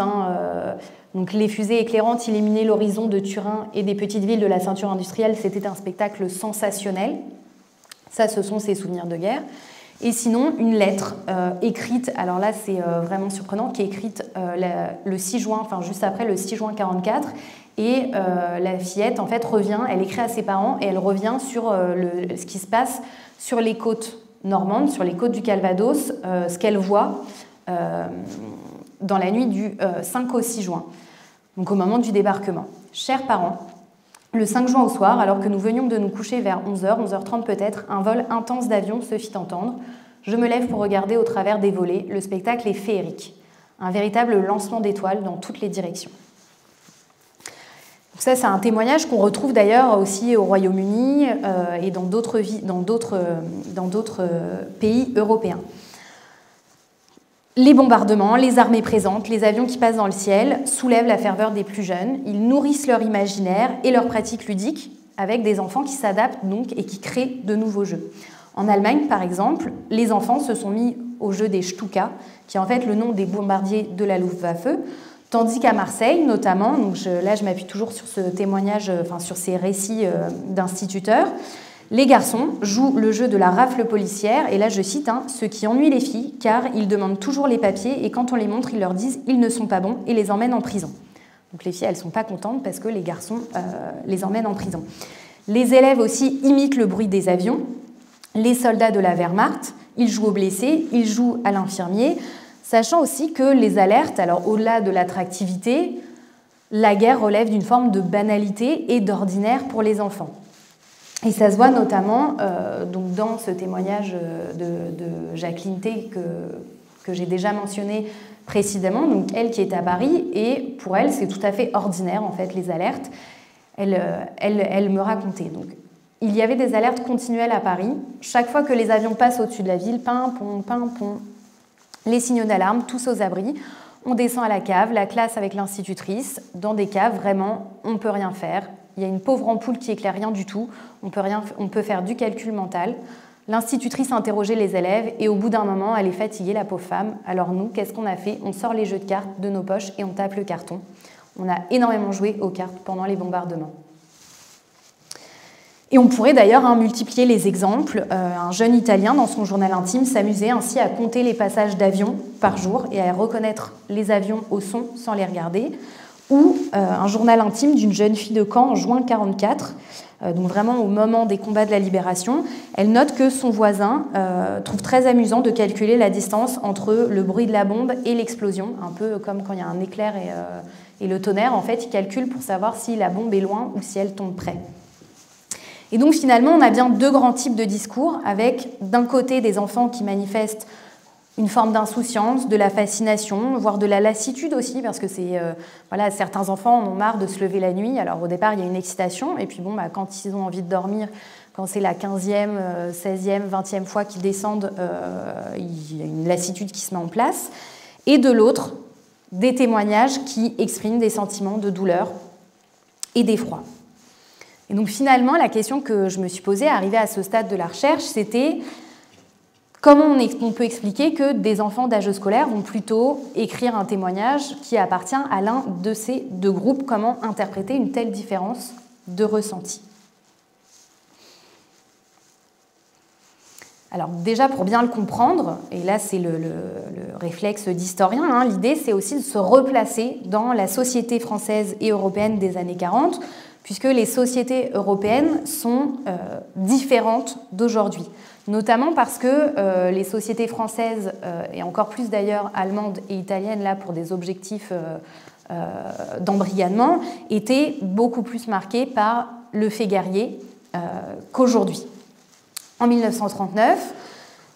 donc les fusées éclairantes illuminaient l'horizon de Turin et des petites villes de la ceinture industrielle. C'était un spectacle sensationnel. Ça, ce sont ses souvenirs de guerre. Et sinon, une lettre écrite, alors là c'est vraiment surprenant, qui est écrite le 6 juin, juste après le 6 juin 1944, et la fillette en fait revient, elle écrit à ses parents et elle revient sur ce qui se passe sur les côtes normandes, sur les côtes du Calvados, ce qu'elle voit dans la nuit du 5 au 6 juin, donc au moment du débarquement. Chers parents, le 5 juin au soir, alors que nous venions de nous coucher vers 11h, 11h30 peut-être, un vol intense d'avion se fit entendre. Je me lève pour regarder au travers des volets. Le spectacle est féerique. Un véritable lancement d'étoiles dans toutes les directions. Donc ça, c'est un témoignage qu'on retrouve d'ailleurs aussi au Royaume-Uni et dans d'autres pays européens. Les bombardements, les armées présentes, les avions qui passent dans le ciel soulèvent la ferveur des plus jeunes. Ils nourrissent leur imaginaire et leurs pratiques ludiques avec des enfants qui s'adaptent donc et qui créent de nouveaux jeux. En Allemagne, par exemple, les enfants se sont mis au jeu des Stuka, qui est en fait le nom des bombardiers de la Luftwaffe, tandis qu'à Marseille, notamment, donc là je m'appuie toujours sur ce témoignage, sur ces récits d'instituteurs, les garçons jouent le jeu de la rafle policière, et là je cite, ce qui ennuie les filles, car ils demandent toujours les papiers, et quand on les montre, ils leur disent « ils ne sont pas bons » et les emmènent en prison. Donc les filles, elles ne sont pas contentes parce que les garçons les emmènent en prison. Les élèves aussi imitent le bruit des avions. Les soldats de la Wehrmacht, ils jouent aux blessés, ils jouent à l'infirmier, sachant aussi que les alertes, alors au-delà de l'attractivité, la guerre relève d'une forme de banalité et d'ordinaire pour les enfants. Et ça se voit notamment donc dans ce témoignage de Jacqueline T que j'ai déjà mentionné précédemment, donc elle qui est à Paris, et pour elle c'est tout à fait ordinaire en fait les alertes. Elle me racontait. Donc, il y avait des alertes continuelles à Paris. Chaque fois que les avions passent au-dessus de la ville, pimpon, les signaux d'alarme, tous aux abris. On descend à la cave, la classe avec l'institutrice. Dans des caves, vraiment, on ne peut rien faire. Il y a une pauvre ampoule qui éclaire rien du tout. On peut faire du calcul mental. L'institutrice interrogeait les élèves et au bout d'un moment, elle est fatiguée, la pauvre femme. Alors nous, qu'est-ce qu'on a fait? On sort les jeux de cartes de nos poches et on tape le carton. On a énormément joué aux cartes pendant les bombardements. Et on pourrait d'ailleurs multiplier les exemples. Un jeune Italien, dans son journal intime, s'amusait ainsi à compter les passages d'avions par jour et à reconnaître les avions au son sans les regarder. Ou un journal intime d'une jeune fille de Caen en juin 1944, donc vraiment au moment des combats de la Libération. Elle note que son voisin trouve très amusant de calculer la distance entre le bruit de la bombe et l'explosion, un peu comme quand il y a un éclair et le tonnerre. En fait, il calcule pour savoir si la bombe est loin ou si elle tombe près. Et donc finalement, on a bien deux grands types de discours, avec d'un côté des enfants qui manifestent une forme d'insouciance, de la fascination, voire de la lassitude aussi, parce que certains enfants en ont marre de se lever la nuit. Alors au départ, il y a une excitation, et puis quand ils ont envie de dormir, quand c'est la 15e, 16e, 20e fois qu'ils descendent, il y a une lassitude qui se met en place. Et de l'autre, des témoignages qui expriment des sentiments de douleur et d'effroi. Et donc finalement, la question que je me suis posée, arrivée à ce stade de la recherche, c'était comment on peut expliquer que des enfants d'âge scolaire vont plutôt écrire un témoignage qui appartient à l'un de ces deux groupes, comment interpréter une telle différence de ressenti. Alors déjà, pour bien le comprendre, et là c'est le réflexe d'historien, l'idée c'est aussi de se replacer dans la société française et européenne des années 40, puisque les sociétés européennes sont différentes d'aujourd'hui. Notamment parce que les sociétés françaises, et encore plus d'ailleurs allemandes et italiennes, là pour des objectifs d'embrigadement, étaient beaucoup plus marquées par le fait guerrier qu'aujourd'hui. En 1939,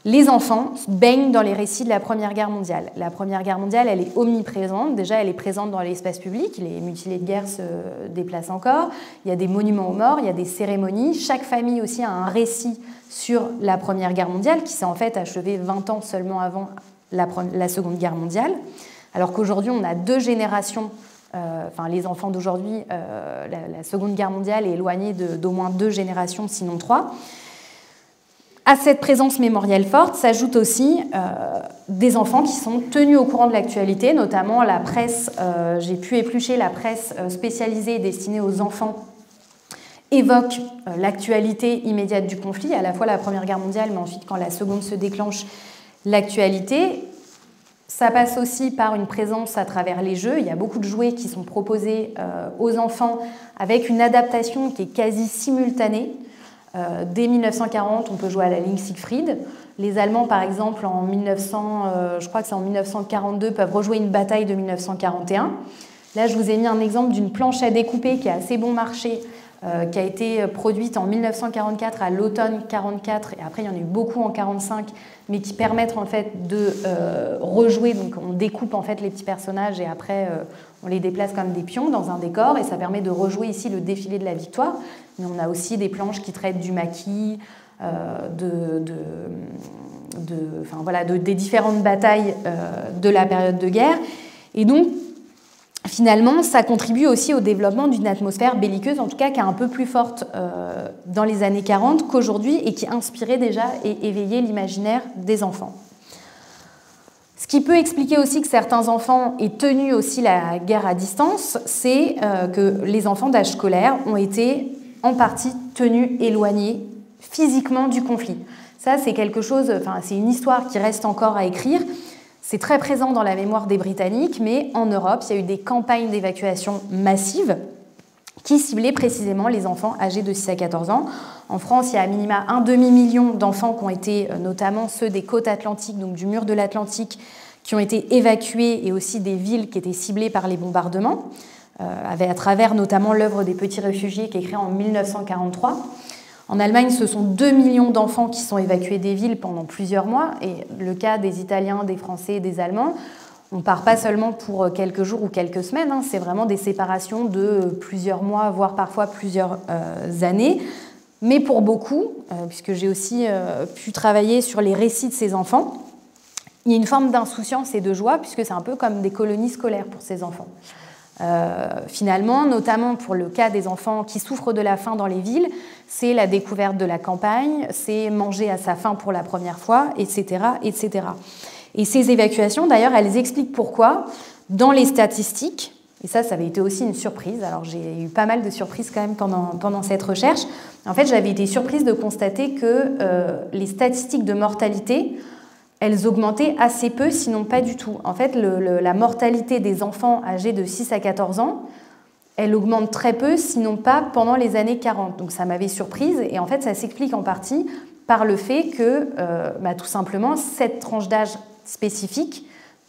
les enfants baignent dans les récits de la Première Guerre mondiale. La Première Guerre mondiale, elle est omniprésente. Déjà, elle est présente dans l'espace public. Les mutilés de guerre se déplacent encore. Il y a des monuments aux morts, il y a des cérémonies. Chaque famille aussi a un récit sur la Première Guerre mondiale qui s'est en fait achevée 20 ans seulement avant la Seconde Guerre mondiale. Alors qu'aujourd'hui, on a deux générations. Les enfants d'aujourd'hui, la Seconde Guerre mondiale est éloignée d'au moins 2 générations, sinon 3. À cette présence mémorielle forte s'ajoutent aussi des enfants qui sont tenus au courant de l'actualité, notamment la presse, j'ai pu éplucher la presse spécialisée destinée aux enfants, évoque l'actualité immédiate du conflit, à la fois la Première Guerre mondiale, mais ensuite quand la Seconde se déclenche, l'actualité. Ça passe aussi par une présence à travers les jeux. Il y a beaucoup de jouets qui sont proposés aux enfants avec une adaptation qui est quasi simultanée. Dès 1940, on peut jouer à la ligne Siegfried. Les Allemands, par exemple, je crois que c'est en 1942, peuvent rejouer une bataille de 1941. Là, je vous ai mis un exemple d'une planche à découper qui a assez bon marché, qui a été produite en 1944 à l'automne 1944, et après il y en a eu beaucoup en 1945, mais qui permettent en fait de rejouer. Donc on découpe en fait les petits personnages et après on les déplace comme des pions dans un décor, et ça permet de rejouer ici le défilé de la victoire. Mais on a aussi des planches qui traitent du maquis, des différentes batailles de la période de guerre. Et donc, finalement, ça contribue aussi au développement d'une atmosphère belliqueuse, en tout cas qui est un peu plus forte dans les années 40 qu'aujourd'hui, et qui inspirait déjà et éveillait l'imaginaire des enfants. Ce qui peut expliquer aussi que certains enfants aient tenu aussi la guerre à distance, c'est que les enfants d'âge scolaire ont été en partie tenus éloignés physiquement du conflit. Ça, c'est quelque chose, c'est une histoire qui reste encore à écrire. C'est très présent dans la mémoire des Britanniques, mais en Europe, il y a eu des campagnes d'évacuation massives qui ciblaient précisément les enfants âgés de 6 à 14 ans. En France, il y a à minima un demi-million d'enfants qui ont été, notamment ceux des côtes atlantiques, donc du mur de l'Atlantique, qui ont été évacués, et aussi des villes qui étaient ciblées par les bombardements, à travers notamment l'œuvre des petits réfugiés qui est créée en 1943. En Allemagne, ce sont 2 millions d'enfants qui sont évacués des villes pendant plusieurs mois, et le cas des Italiens, des Français et des Allemands, on ne part pas seulement pour quelques jours ou quelques semaines, c'est vraiment des séparations de plusieurs mois, voire parfois plusieurs années. Mais pour beaucoup, puisque j'ai aussi pu travailler sur les récits de ces enfants, il y a une forme d'insouciance et de joie, puisque c'est un peu comme des colonies scolaires pour ces enfants. Finalement, notamment pour le cas des enfants qui souffrent de la faim dans les villes, c'est la découverte de la campagne, c'est manger à sa faim pour la première fois, etc., etc. Et ces évacuations, d'ailleurs, elles expliquent pourquoi, dans les statistiques, et ça avait été aussi une surprise, alors j'ai eu pas mal de surprises quand même pendant cette recherche, en fait, j'avais été surprise de constater que les statistiques de mortalité, elles augmentaient assez peu, sinon pas du tout. En fait, la mortalité des enfants âgés de 6 à 14 ans, elle augmente très peu, sinon pas pendant les années 40. Donc ça m'avait surprise, et en fait, ça s'explique en partie par le fait que, tout simplement, cette tranche d'âge spécifique,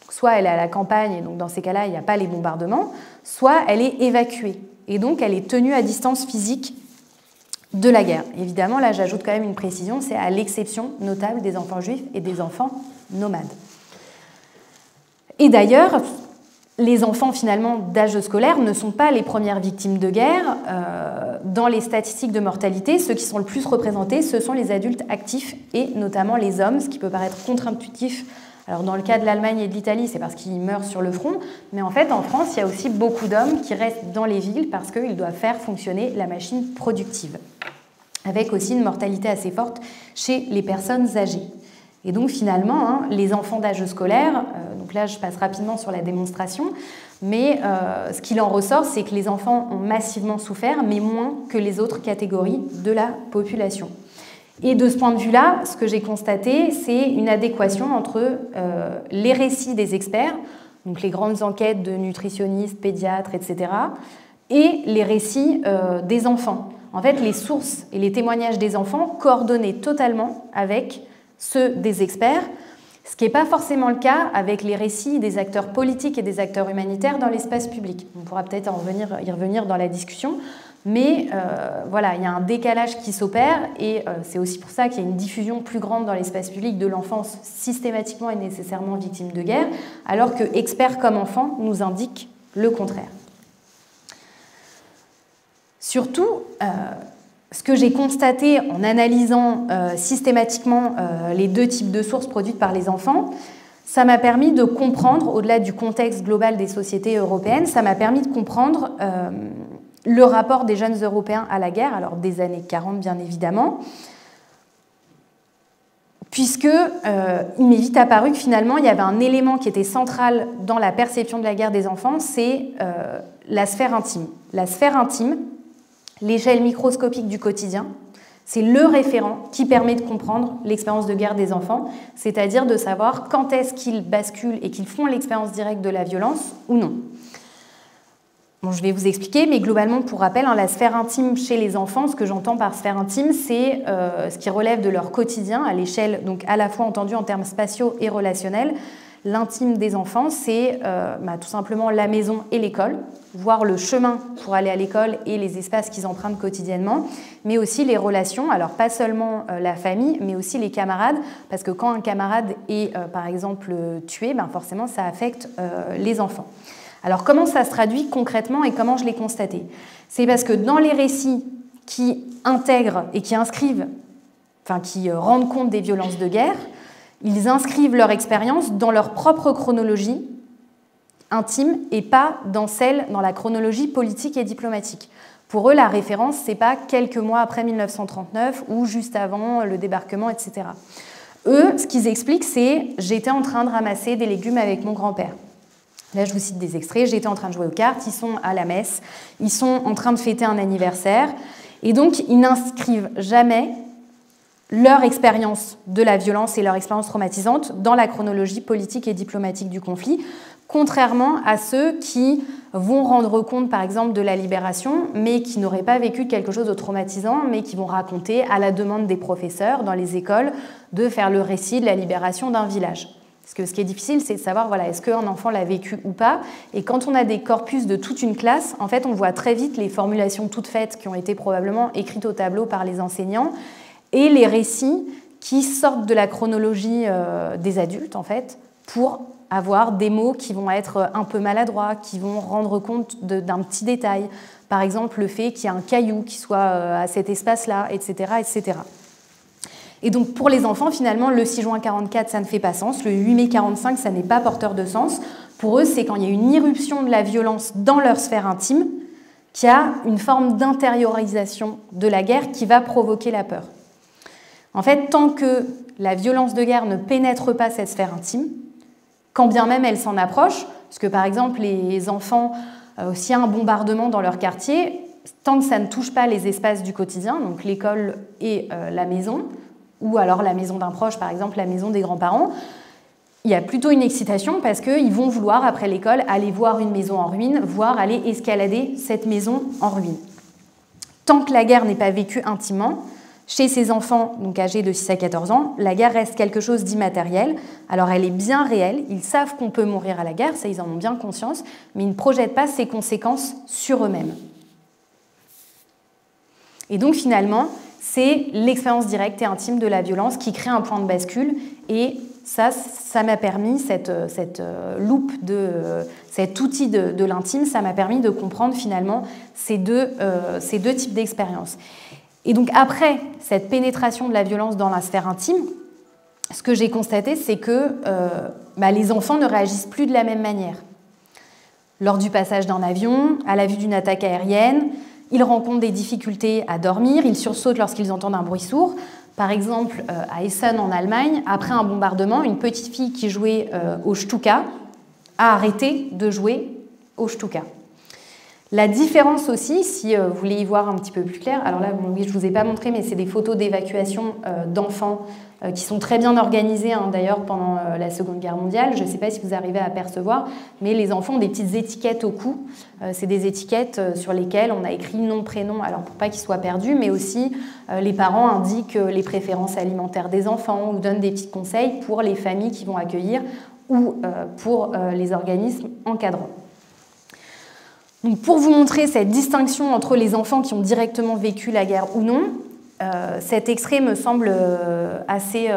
soit elle est à la campagne, et donc dans ces cas-là, il n'y a pas les bombardements, soit elle est évacuée, et donc elle est tenue à distance physique de la guerre. Évidemment, là, j'ajoute quand même une précision, c'est à l'exception notable des enfants juifs et des enfants nomades. Et d'ailleurs, les enfants finalement d'âge scolaire ne sont pas les premières victimes de guerre. Dans les statistiques de mortalité, ceux qui sont le plus représentés, ce sont les adultes actifs et notamment les hommes, ce qui peut paraître contre-intuitif. Alors dans le cas de l'Allemagne et de l'Italie, c'est parce qu'ils meurent sur le front, mais en fait en France, il y a aussi beaucoup d'hommes qui restent dans les villes parce qu'ils doivent faire fonctionner la machine productive, avec aussi une mortalité assez forte chez les personnes âgées. Et donc finalement, les enfants d'âge scolaire, donc là je passe rapidement sur la démonstration, mais ce qu'il en ressort, c'est que les enfants ont massivement souffert, mais moins que les autres catégories de la population. Et de ce point de vue-là, ce que j'ai constaté, c'est une adéquation entre les récits des experts, donc les grandes enquêtes de nutritionnistes, pédiatres, etc., et les récits des enfants. En fait, les sources et les témoignages des enfants coordonnaient totalement avec ceux des experts, ce qui n'est pas forcément le cas avec les récits des acteurs politiques et des acteurs humanitaires dans l'espace public. On pourra peut-être y revenir dans la discussion, mais voilà, il y a un décalage qui s'opère et c'est aussi pour ça qu'il y a une diffusion plus grande dans l'espace public de l'enfance systématiquement et nécessairement victime de guerre, alors que experts comme enfants nous indiquent le contraire. Surtout, ce que j'ai constaté en analysant systématiquement les deux types de sources produites par les enfants, ça m'a permis de comprendre, au-delà du contexte global des sociétés européennes, ça m'a permis de comprendre le rapport des jeunes Européens à la guerre, alors des années 40 bien évidemment, puisqu'il m'est vite apparu que finalement il y avait un élément qui était central dans la perception de la guerre des enfants, c'est la sphère intime. La sphère intime, l'échelle microscopique du quotidien, c'est le référent qui permet de comprendre l'expérience de guerre des enfants, c'est-à-dire de savoir quand est-ce qu'ils basculent et qu'ils font l'expérience directe de la violence ou non. Bon, je vais vous expliquer, mais globalement, pour rappel, la sphère intime chez les enfants, ce que j'entends par sphère intime, c'est ce qui relève de leur quotidien, à l'échelle, donc à la fois entendu en termes spatiaux et relationnels. L'intime des enfants, c'est tout simplement la maison et l'école, voire le chemin pour aller à l'école et les espaces qu'ils empruntent quotidiennement, mais aussi les relations, alors pas seulement la famille, mais aussi les camarades, parce que quand un camarade est, par exemple, tué, forcément, ça affecte les enfants. Alors comment ça se traduit concrètement et comment je l'ai constaté? C'est parce que dans les récits qui intègrent et qui inscrivent, qui rendent compte des violences de guerre, ils inscrivent leur expérience dans leur propre chronologie intime et pas dans la chronologie politique et diplomatique. Pour eux, la référence, ce n'est pas quelques mois après 1939 ou juste avant le débarquement, etc. Eux, ce qu'ils expliquent, c'est « j'étais en train de ramasser des légumes avec mon grand-père ». Là, je vous cite des extraits. J'étais en train de jouer aux cartes, ils sont à la messe, ils sont en train de fêter un anniversaire. Et donc, ils n'inscrivent jamais leur expérience de la violence et leur expérience traumatisante dans la chronologie politique et diplomatique du conflit, contrairement à ceux qui vont rendre compte, par exemple, de la libération, mais qui n'auraient pas vécu quelque chose de traumatisant, mais qui vont raconter, à la demande des professeurs dans les écoles, de faire le récit de la libération d'un village. Parce que ce qui est difficile, c'est de savoir, voilà, est-ce qu'un enfant l'a vécu ou pas. Et quand on a des corpus de toute une classe, en fait, on voit très vite les formulations toutes faites qui ont été probablement écrites au tableau par les enseignants et les récits qui sortent de la chronologie des adultes, en fait, pour avoir des mots qui vont être un peu maladroits, qui vont rendre compte d'un petit détail. Par exemple, le fait qu'il y ait un caillou qui soit à cet espace-là, etc., etc. Et donc, pour les enfants, finalement, le 6 juin 44, ça ne fait pas sens. Le 8 mai 45, ça n'est pas porteur de sens. Pour eux, c'est quand il y a une irruption de la violence dans leur sphère intime qu'il y a une forme d'intériorisation de la guerre qui va provoquer la peur. En fait, tant que la violence de guerre ne pénètre pas cette sphère intime, quand bien même elle s'en approche, parce que par exemple les enfants, s'il y a un bombardement dans leur quartier, tant que ça ne touche pas les espaces du quotidien, donc l'école et la maison, ou alors la maison d'un proche, par exemple la maison des grands-parents, il y a plutôt une excitation parce qu'ils vont vouloir, après l'école, aller voir une maison en ruine, voire aller escalader cette maison en ruine. Tant que la guerre n'est pas vécue intimement, chez ces enfants, donc âgés de 6 à 14 ans, la guerre reste quelque chose d'immatériel. Alors elle est bien réelle, ils savent qu'on peut mourir à la guerre, ça ils en ont bien conscience, mais ils ne projettent pas ses conséquences sur eux-mêmes. Et donc finalement, c'est l'expérience directe et intime de la violence qui crée un point de bascule, et ça m'a permis, cette loupe, cet outil de l'intime, ça m'a permis de comprendre finalement ces deux types d'expériences. Et donc après cette pénétration de la violence dans la sphère intime, ce que j'ai constaté, c'est que les enfants ne réagissent plus de la même manière. Lors du passage d'un avion, à la vue d'une attaque aérienne, ils rencontrent des difficultés à dormir, ils sursautent lorsqu'ils entendent un bruit sourd. Par exemple, à Essen en Allemagne, après un bombardement, une petite fille qui jouait au Stuka a arrêté de jouer au Stuka. La différence aussi, si vous voulez y voir un petit peu plus clair, alors là, oui, je ne vous ai pas montré, mais c'est des photos d'évacuation d'enfants qui sont très bien organisées, d'ailleurs, pendant la Seconde Guerre mondiale. Je ne sais pas si vous arrivez à apercevoir, mais les enfants ont des petites étiquettes au cou. C'est des étiquettes sur lesquelles on a écrit nom, prénom, alors pour pas qu'ils soient perdus, mais aussi les parents indiquent les préférences alimentaires des enfants ou donnent des petits conseils pour les familles qui vont accueillir ou pour les organismes encadrants. Donc pour vous montrer cette distinction entre les enfants qui ont directement vécu la guerre ou non, cet extrait me semble assez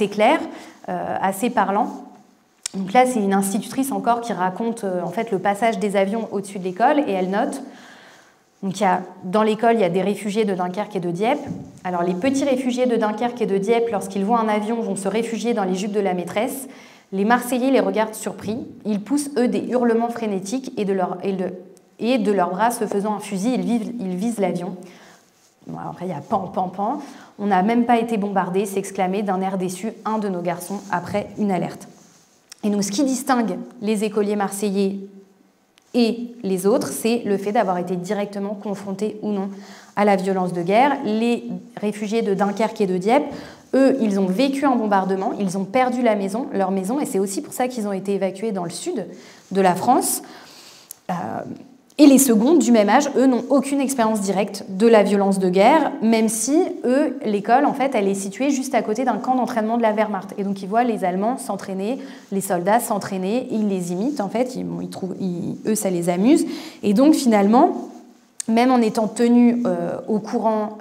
clair, assez parlant. Donc là, c'est une institutrice encore qui raconte en fait le passage des avions au-dessus de l'école, et elle note. Donc dans l'école, il y a des réfugiés de Dunkerque et de Dieppe. Alors les petits réfugiés de Dunkerque et de Dieppe, lorsqu'ils voient un avion, vont se réfugier dans les jupes de la maîtresse. Les Marseillais les regardent surpris. Ils poussent, eux, des hurlements frénétiques et de leurs bras se faisant un fusil, ils visent l'avion. Bon, après, il y a pan, pan, pan. On n'a même pas été bombardés, s'exclamait d'un air déçu un de nos garçons après une alerte. Et donc, ce qui distingue les écoliers marseillais et les autres, c'est le fait d'avoir été directement confrontés ou non à la violence de guerre. Les réfugiés de Dunkerque et de Dieppe, eux, ils ont vécu un bombardement, ils ont perdu leur maison, et c'est aussi pour ça qu'ils ont été évacués dans le sud de la France. Et les seconds, du même âge, eux, n'ont aucune expérience directe de la violence de guerre, même si, eux, l'école, en fait, elle est située juste à côté d'un camp d'entraînement de la Wehrmacht. Et donc, ils voient les Allemands s'entraîner, les soldats s'entraîner, ils les imitent, en fait, eux, ça les amuse. Et donc, finalement, même en étant tenus au courant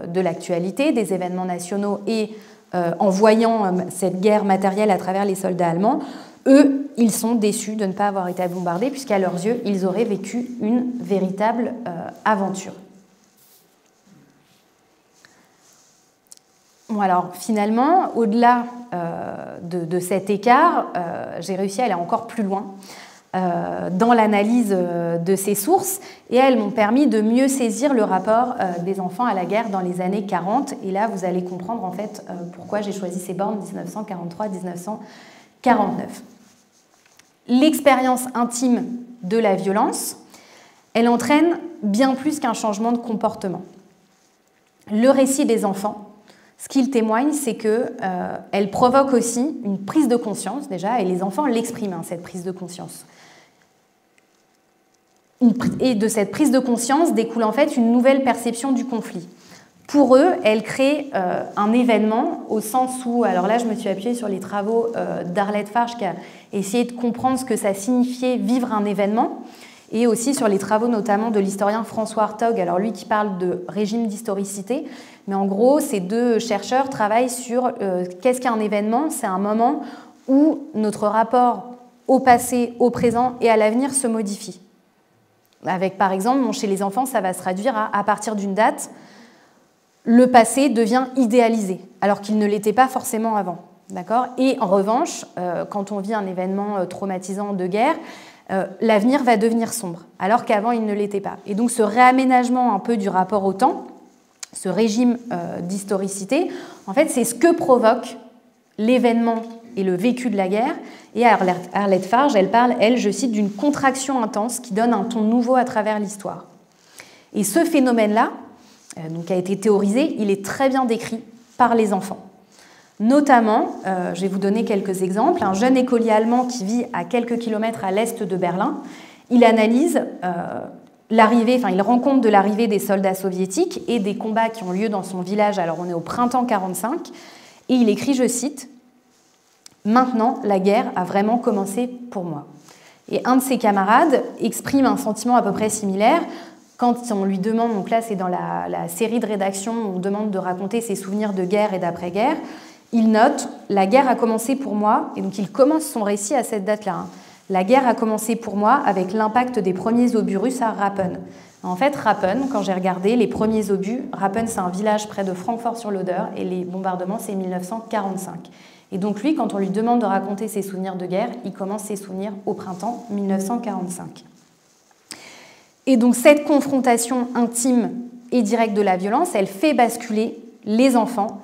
de l'actualité, des événements nationaux, et en voyant cette guerre matérielle à travers les soldats allemands, eux, ils sont déçus de ne pas avoir été bombardés, puisqu'à leurs yeux, ils auraient vécu une véritable aventure. Bon, alors, finalement, au-delà de cet écart, j'ai réussi à aller encore plus loin dans l'analyse de ces sources, et elles m'ont permis de mieux saisir le rapport des enfants à la guerre dans les années 40. Et là, vous allez comprendre, en fait, pourquoi j'ai choisi ces bornes 1943-1949. L'expérience intime de la violence, elle entraîne bien plus qu'un changement de comportement. Le récit des enfants, ce qu'il témoigne, c'est qu'elle provoque aussi une prise de conscience, déjà, et les enfants l'expriment, cette prise de conscience. Et de cette prise de conscience découle en fait une nouvelle perception du conflit. Pour eux, elle crée un événement au sens où, alors là je me suis appuyée sur les travaux d'Arlette Farge qui a essayé de comprendre ce que ça signifiait vivre un événement, et aussi sur les travaux notamment de l'historien François Hartog, alors lui qui parle de régime d'historicité, mais en gros ces deux chercheurs travaillent sur qu'est-ce qu'un événement. C'est un moment où notre rapport au passé, au présent et à l'avenir se modifie. Avec par exemple, chez les enfants, ça va se traduire à partir d'une date, le passé devient idéalisé, alors qu'il ne l'était pas forcément avant. D'accord ? Et en revanche, quand on vit un événement traumatisant de guerre, l'avenir va devenir sombre, alors qu'avant il ne l'était pas. Et donc ce réaménagement un peu du rapport au temps, ce régime d'historicité, en fait c'est ce que provoque l'événement et le vécu de la guerre. Et Arlette Farge, elle parle, elle, je cite, d'une contraction intense qui donne un ton nouveau à travers l'histoire. Et ce phénomène-là, donc a été théorisé, il est très bien décrit par les enfants. Notamment, je vais vous donner quelques exemples, un jeune écolier allemand qui vit à quelques kilomètres à l'est de Berlin, il analyse il rend compte de l'arrivée des soldats soviétiques et des combats qui ont lieu dans son village, alors on est au printemps 1945, et il écrit, je cite, « Maintenant, la guerre a vraiment commencé pour moi ». Et un de ses camarades exprime un sentiment à peu près similaire quand on lui demande, donc là c'est dans la série de rédaction où on demande de raconter ses souvenirs de guerre et d'après-guerre, il note « La guerre a commencé pour moi », et donc il commence son récit à cette date-là. La guerre a commencé pour moi avec l'impact des premiers obus russes à Rappen. En fait, Rappen, quand j'ai regardé les premiers obus, Rappen c'est un village près de Francfort-sur-l'Oder et les bombardements c'est 1945. Et donc lui, quand on lui demande de raconter ses souvenirs de guerre, il commence ses souvenirs au printemps 1945. Et donc cette confrontation intime et directe de la violence, elle fait basculer les enfants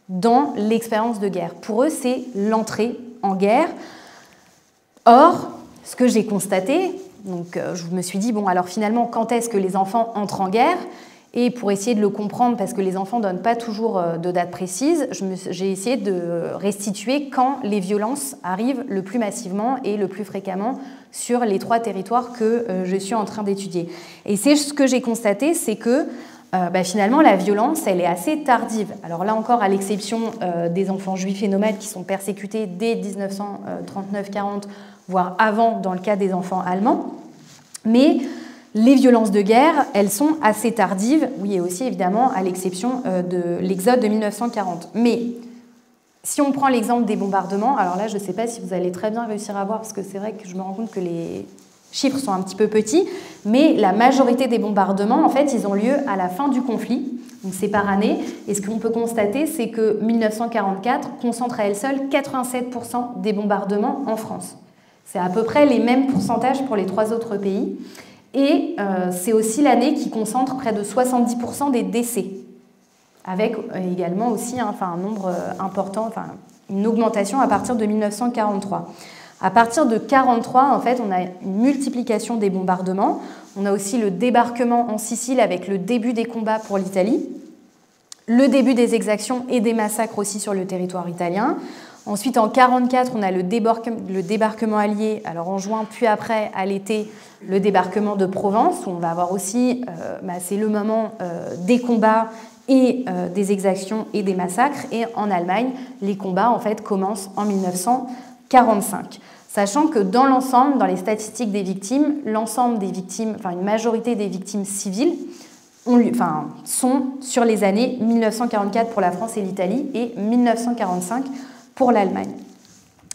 dans l'expérience de guerre. Pour eux, c'est l'entrée en guerre. Or, ce que j'ai constaté, donc je me suis dit, bon, alors finalement, quand est-ce que les enfants entrent en guerre ? Et pour essayer de le comprendre, parce que les enfants ne donnent pas toujours de date précise, j'ai essayé de restituer quand les violences arrivent le plus massivement et le plus fréquemment sur les 3 territoires que je suis en train d'étudier. Et c'est ce que j'ai constaté, c'est que finalement, la violence, elle est assez tardive. Alors là encore, à l'exception des enfants juifs et nomades qui sont persécutés dès 1939-40, voire avant dans le cas des enfants allemands. Mais les violences de guerre, elles sont assez tardives, oui, et aussi évidemment à l'exception de l'exode de 1940. Mais si on prend l'exemple des bombardements, alors là, je ne sais pas si vous allez très bien réussir à voir, parce que c'est vrai que je me rends compte que les chiffres sont un petit peu petits, mais la majorité des bombardements, en fait, ils ont lieu à la fin du conflit, donc c'est par année, et ce qu'on peut constater, c'est que 1944 concentre à elle seule 87% des bombardements en France. C'est à peu près les mêmes pourcentages pour les 3 autres pays, et c'est aussi l'année qui concentre près de 70% des décès, avec également aussi un nombre important, une augmentation à partir de 1943. À partir de 1943, en fait, on a une multiplication des bombardements. On a aussi le débarquement en Sicile avec le début des combats pour l'Italie, le début des exactions et des massacres aussi sur le territoire italien. Ensuite, en 1944, on a le débarquement allié, alors en juin, puis après, à l'été, le débarquement de Provence, où on va avoir aussi, c'est le moment des combats et des exactions et des massacres. Et en Allemagne, les combats, en fait, commencent en 1945. Sachant que dans l'ensemble, dans les statistiques des victimes, l'ensemble des victimes, une majorité des victimes civiles sont sur les années 1944 pour la France et l'Italie et 1945 pour l'Allemagne.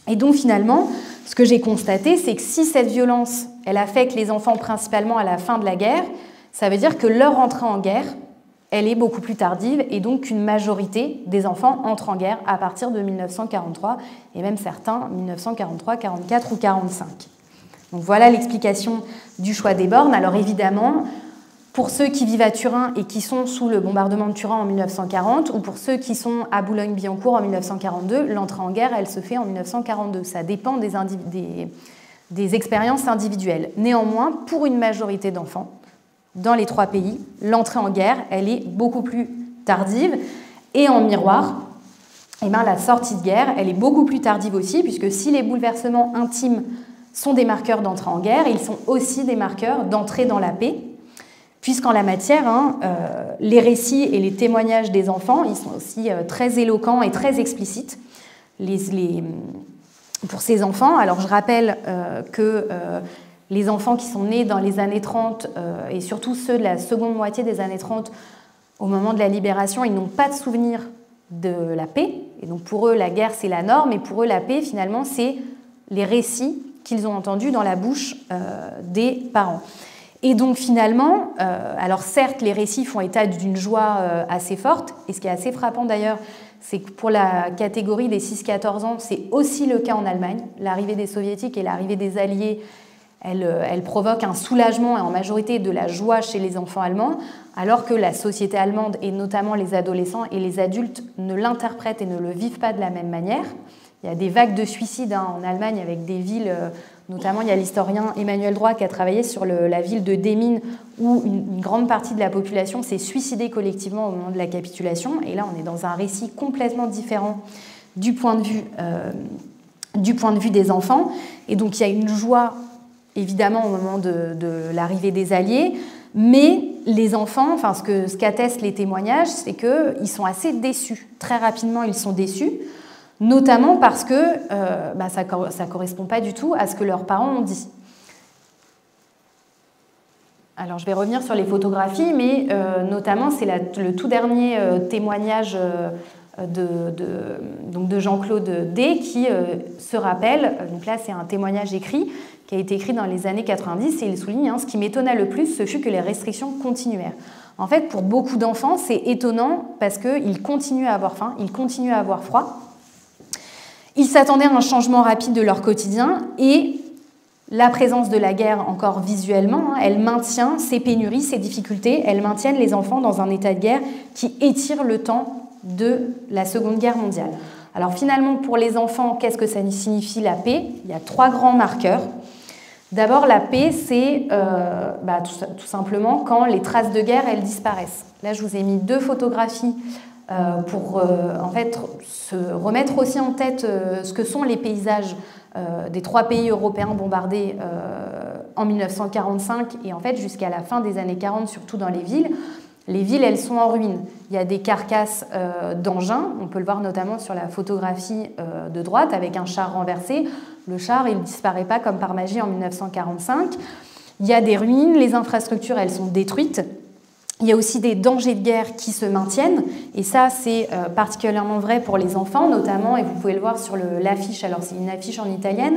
Et donc finalement, ce que j'ai constaté, c'est que si cette violence, elle affecte les enfants principalement à la fin de la guerre, ça veut dire que leur entrée en guerre, elle est beaucoup plus tardive et donc qu'une majorité des enfants entrent en guerre à partir de 1943 et même certains 1943, 44 ou 45. Donc voilà l'explication du choix des bornes. Alors évidemment, pour ceux qui vivent à Turin et qui sont sous le bombardement de Turin en 1940 ou pour ceux qui sont à Boulogne-Billancourt en 1942, l'entrée en guerre, elle se fait en 1942. Ça dépend des expériences individuelles. Néanmoins, pour une majorité d'enfants, dans les 3 pays, l'entrée en guerre, elle est beaucoup plus tardive. Et en miroir, eh bien, la sortie de guerre, elle est beaucoup plus tardive aussi, puisque si les bouleversements intimes sont des marqueurs d'entrée en guerre, ils sont aussi des marqueurs d'entrée dans la paix, puisqu'en la matière, les récits et les témoignages des enfants, ils sont aussi très éloquents et très explicites. Pour ces enfants, alors je rappelle que les enfants qui sont nés dans les années 30, et surtout ceux de la seconde moitié des années 30, au moment de la libération, ils n'ont pas de souvenir de la paix. Et donc pour eux, la guerre, c'est la norme, et pour eux, la paix, finalement, c'est les récits qu'ils ont entendus dans la bouche des parents. Et donc finalement, alors certes, les récits font état d'une joie assez forte, et ce qui est assez frappant d'ailleurs, c'est que pour la catégorie des 6-14 ans, c'est aussi le cas en Allemagne. L'arrivée des soviétiques et l'arrivée des alliés, elle provoque un soulagement et en majorité de la joie chez les enfants allemands, alors que la société allemande, et notamment les adolescents et les adultes, ne l'interprètent et ne le vivent pas de la même manière. Il y a des vagues de suicides en Allemagne avec des villes, notamment il y a l'historien Emmanuel Droit qui a travaillé sur la ville de Demmin où une grande partie de la population s'est suicidée collectivement au moment de la capitulation. Et là, on est dans un récit complètement différent du point de vue des enfants. Et donc il y a une joie, évidemment, au moment de l'arrivée des Alliés, mais les enfants, enfin ce qu'attestent les témoignages, c'est qu'ils sont assez déçus. Très rapidement, ils sont déçus. Notamment parce que ça ne correspond pas du tout à ce que leurs parents ont dit. Alors je vais revenir sur les photographies, mais notamment c'est le tout dernier témoignage de Jean-Claude D qui se rappelle, donc là c'est un témoignage écrit, qui a été écrit dans les années 90, et il souligne « Ce qui m'étonna le plus, ce fut que les restrictions continuèrent ». En fait, pour beaucoup d'enfants, c'est étonnant parce qu'ils continuent à avoir faim, ils continuent à avoir froid. Ils s'attendaient à un changement rapide de leur quotidien et la présence de la guerre, encore visuellement, elle maintient ces pénuries, ces difficultés, elles maintiennent les enfants dans un état de guerre qui étire le temps de la Seconde Guerre mondiale. Alors finalement, pour les enfants, qu'est-ce que ça signifie la paix? Il y a 3 grands marqueurs. D'abord, la paix, c'est tout simplement quand les traces de guerre, elles disparaissent. Là, je vous ai mis 2 photographies pour en fait se remettre aussi en tête ce que sont les paysages des 3 pays européens bombardés en 1945 et en fait jusqu'à la fin des années 40, surtout dans les villes. Les villes, elles sont en ruine. Il y a des carcasses d'engins, on peut le voir notamment sur la photographie de droite avec un char renversé. Le char, il ne disparaît pas comme par magie en 1945. Il y a des ruines, les infrastructures, elles sont détruites. Il y a aussi des dangers de guerre qui se maintiennent, et ça c'est particulièrement vrai pour les enfants, notamment, et vous pouvez le voir sur l'affiche, alors c'est une affiche en italien,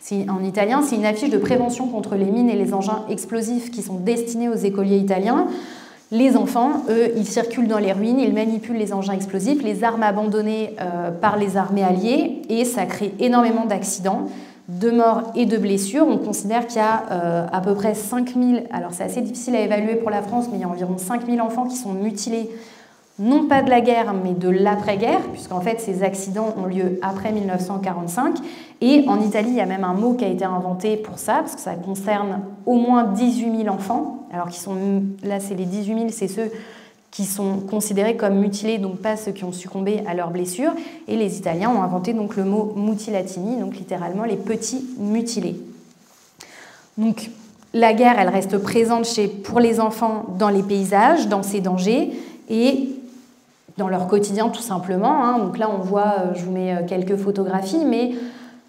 c'est une affiche de prévention contre les mines et les engins explosifs qui sont destinés aux écoliers italiens. Les enfants, eux, ils circulent dans les ruines, ils manipulent les engins explosifs, les armes abandonnées par les armées alliées, et ça crée énormément d'accidents, de morts et de blessures. On considère qu'il y a à peu près 5000, alors c'est assez difficile à évaluer pour la France, mais il y a environ 5000 enfants qui sont mutilés, non pas de la guerre, mais de l'après-guerre, puisqu'en fait ces accidents ont lieu après 1945. Et en Italie, il y a même un mot qui a été inventé pour ça, parce que ça concerne au moins 18 000 enfants. Alors là, c'est les 18 000, c'est ceux qui sont considérés comme mutilés, donc pas ceux qui ont succombé à leurs blessures. Et les Italiens ont inventé donc le mot mutilatini, donc littéralement les petits mutilés. Donc la guerre, elle reste présente pour les enfants dans les paysages, dans ces dangers, et dans leur quotidien tout simplement. Donc là, on voit, je vous mets quelques photographies, mais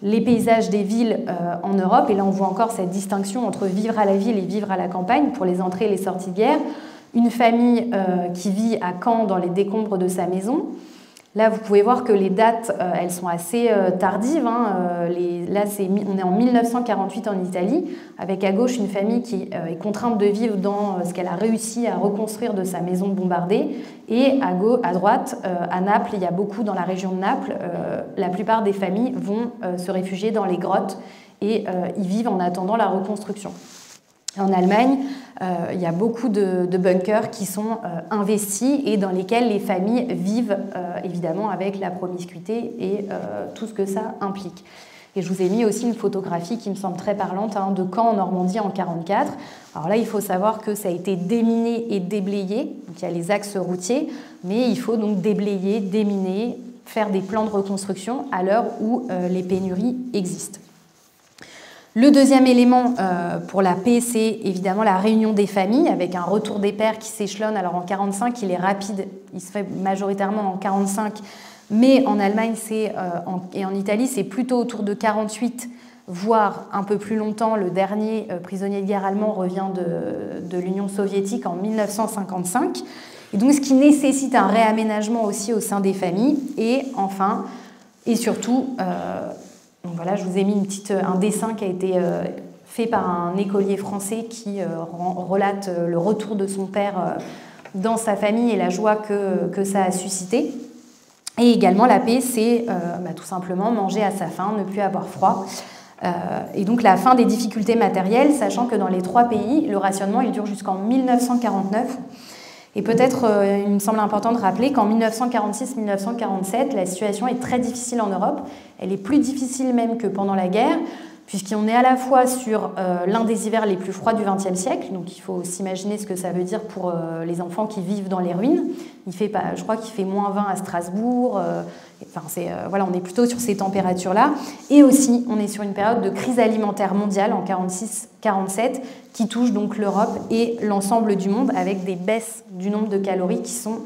les paysages des villes en Europe, et là on voit encore cette distinction entre vivre à la ville et vivre à la campagne pour les entrées et les sorties de guerre. Une famille qui vit à Caen dans les décombres de sa maison. Là, vous pouvez voir que les dates, elles sont assez tardives. Là, on est en 1948 en Italie, avec à gauche une famille qui est contrainte de vivre dans ce qu'elle a réussi à reconstruire de sa maison bombardée. Et à droite, à Naples, il y a beaucoup dans la région de Naples. La plupart des familles vont se réfugier dans les grottes et y vivent en attendant la reconstruction. En Allemagne, il y a beaucoup de bunkers qui sont investis et dans lesquels les familles vivent évidemment avec la promiscuité et tout ce que ça implique. Et je vous ai mis aussi une photographie qui me semble très parlante de Caen en Normandie en 1944. Alors là, il faut savoir que ça a été déminé et déblayé. Donc il y a les axes routiers, mais il faut donc déblayer, déminer, faire des plans de reconstruction à l'heure où les pénuries existent. Le deuxième élément pour la paix, c'est évidemment la réunion des familles avec un retour des pères qui s'échelonne. Alors en 1945, il est rapide, il se fait majoritairement en 1945, mais en Allemagne et en Italie, c'est plutôt autour de 1948, voire un peu plus longtemps. Le dernier prisonnier de guerre allemand revient de l'Union soviétique en 1955. Et donc, ce qui nécessite un réaménagement aussi au sein des familles. Et enfin, et surtout, donc voilà, je vous ai mis un dessin qui a été fait par un écolier français qui relate le retour de son père dans sa famille et la joie que ça a suscité. Et également, la paix, c'est tout simplement manger à sa faim, ne plus avoir froid. Et donc, la fin des difficultés matérielles, sachant que dans les 3 pays, le rationnement, il dure jusqu'en 1949. Et peut-être, il me semble important de rappeler qu'en 1946-1947, la situation est très difficile en Europe. Elle est plus difficile même que pendant la guerre, puisqu'on est à la fois sur l'un des hivers les plus froids du XXe siècle, donc il faut s'imaginer ce que ça veut dire pour les enfants qui vivent dans les ruines. Je crois qu'il fait -20 à Strasbourg, on est plutôt sur ces températures-là. Et aussi, on est sur une période de crise alimentaire mondiale en 1946-1947 qui touche donc l'Europe et l'ensemble du monde avec des baisses du nombre de calories qui sont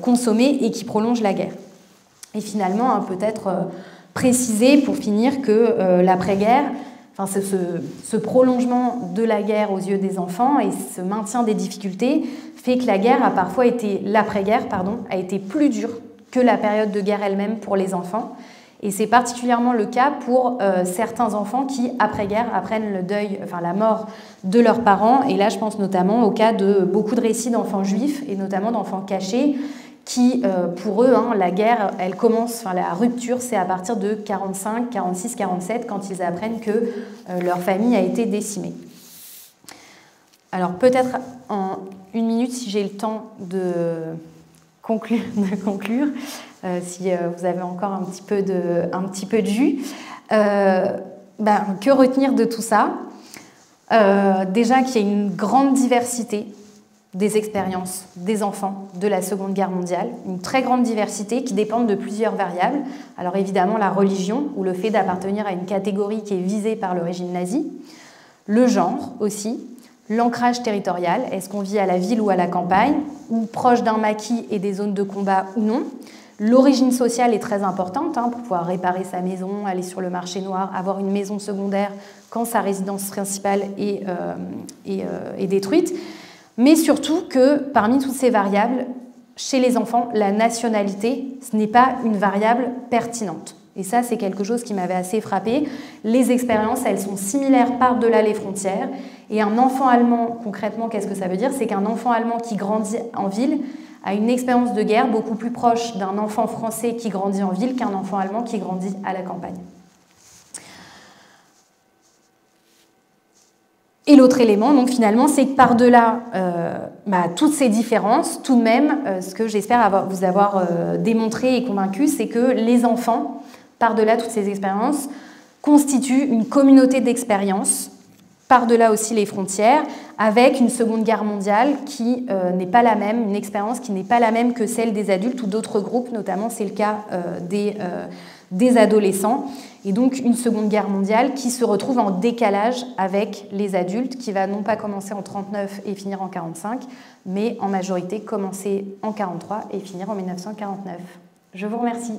consommées et qui prolongent la guerre. Et finalement, peut-être préciser pour finir que l'après-guerre, ce prolongement de la guerre aux yeux des enfants et ce maintien des difficultés fait que la guerre a parfois été, l'après-guerre, a été plus dure que la période de guerre elle-même pour les enfants. Et c'est particulièrement le cas pour certains enfants qui, après-guerre, apprennent le deuil, la mort de leurs parents. Et là, je pense notamment au cas de beaucoup de récits d'enfants juifs et notamment d'enfants cachés qui, pour eux, la guerre, elle commence, la rupture, c'est à partir de 45, 46, 47, quand ils apprennent que leur famille a été décimée. Alors peut-être en 1 minute, si j'ai le temps de conclure, si vous avez encore un petit peu de jus. Que retenir de tout ça ? Déjà qu'il y a une grande diversité des expériences des enfants de la Seconde Guerre mondiale, une très grande diversité qui dépendent de plusieurs variables. Alors évidemment la religion, ou le fait d'appartenir à une catégorie qui est visée par le régime nazi, le genre aussi, l'ancrage territorial, est-ce qu'on vit à la ville ou à la campagne, ou proche d'un maquis et des zones de combat ou non. L'origine sociale est très importante pour pouvoir réparer sa maison, aller sur le marché noir, avoir une maison secondaire quand sa résidence principale est détruite. Mais surtout que parmi toutes ces variables, chez les enfants, la nationalité, ce n'est pas une variable pertinente. Et ça, c'est quelque chose qui m'avait assez frappée. Les expériences, elles sont similaires par-delà les frontières. Et un enfant allemand, concrètement, qu'est-ce que ça veut dire ? C'est qu'un enfant allemand qui grandit en ville a une expérience de guerre beaucoup plus proche d'un enfant français qui grandit en ville qu'un enfant allemand qui grandit à la campagne. Et l'autre élément, donc finalement, c'est que par-delà toutes ces différences, tout de même, ce que j'espère vous avoir démontré et convaincu, c'est que les enfants, par-delà toutes ces expériences, constituent une communauté d'expériences, par-delà aussi les frontières, avec une Seconde Guerre mondiale qui n'est pas la même, une expérience qui n'est pas la même que celle des adultes ou d'autres groupes, notamment c'est le cas des adolescents. Et donc une Seconde Guerre mondiale qui se retrouve en décalage avec les adultes, qui va non pas commencer en 1939 et finir en 1945, mais en majorité commencer en 1943 et finir en 1949. Je vous remercie.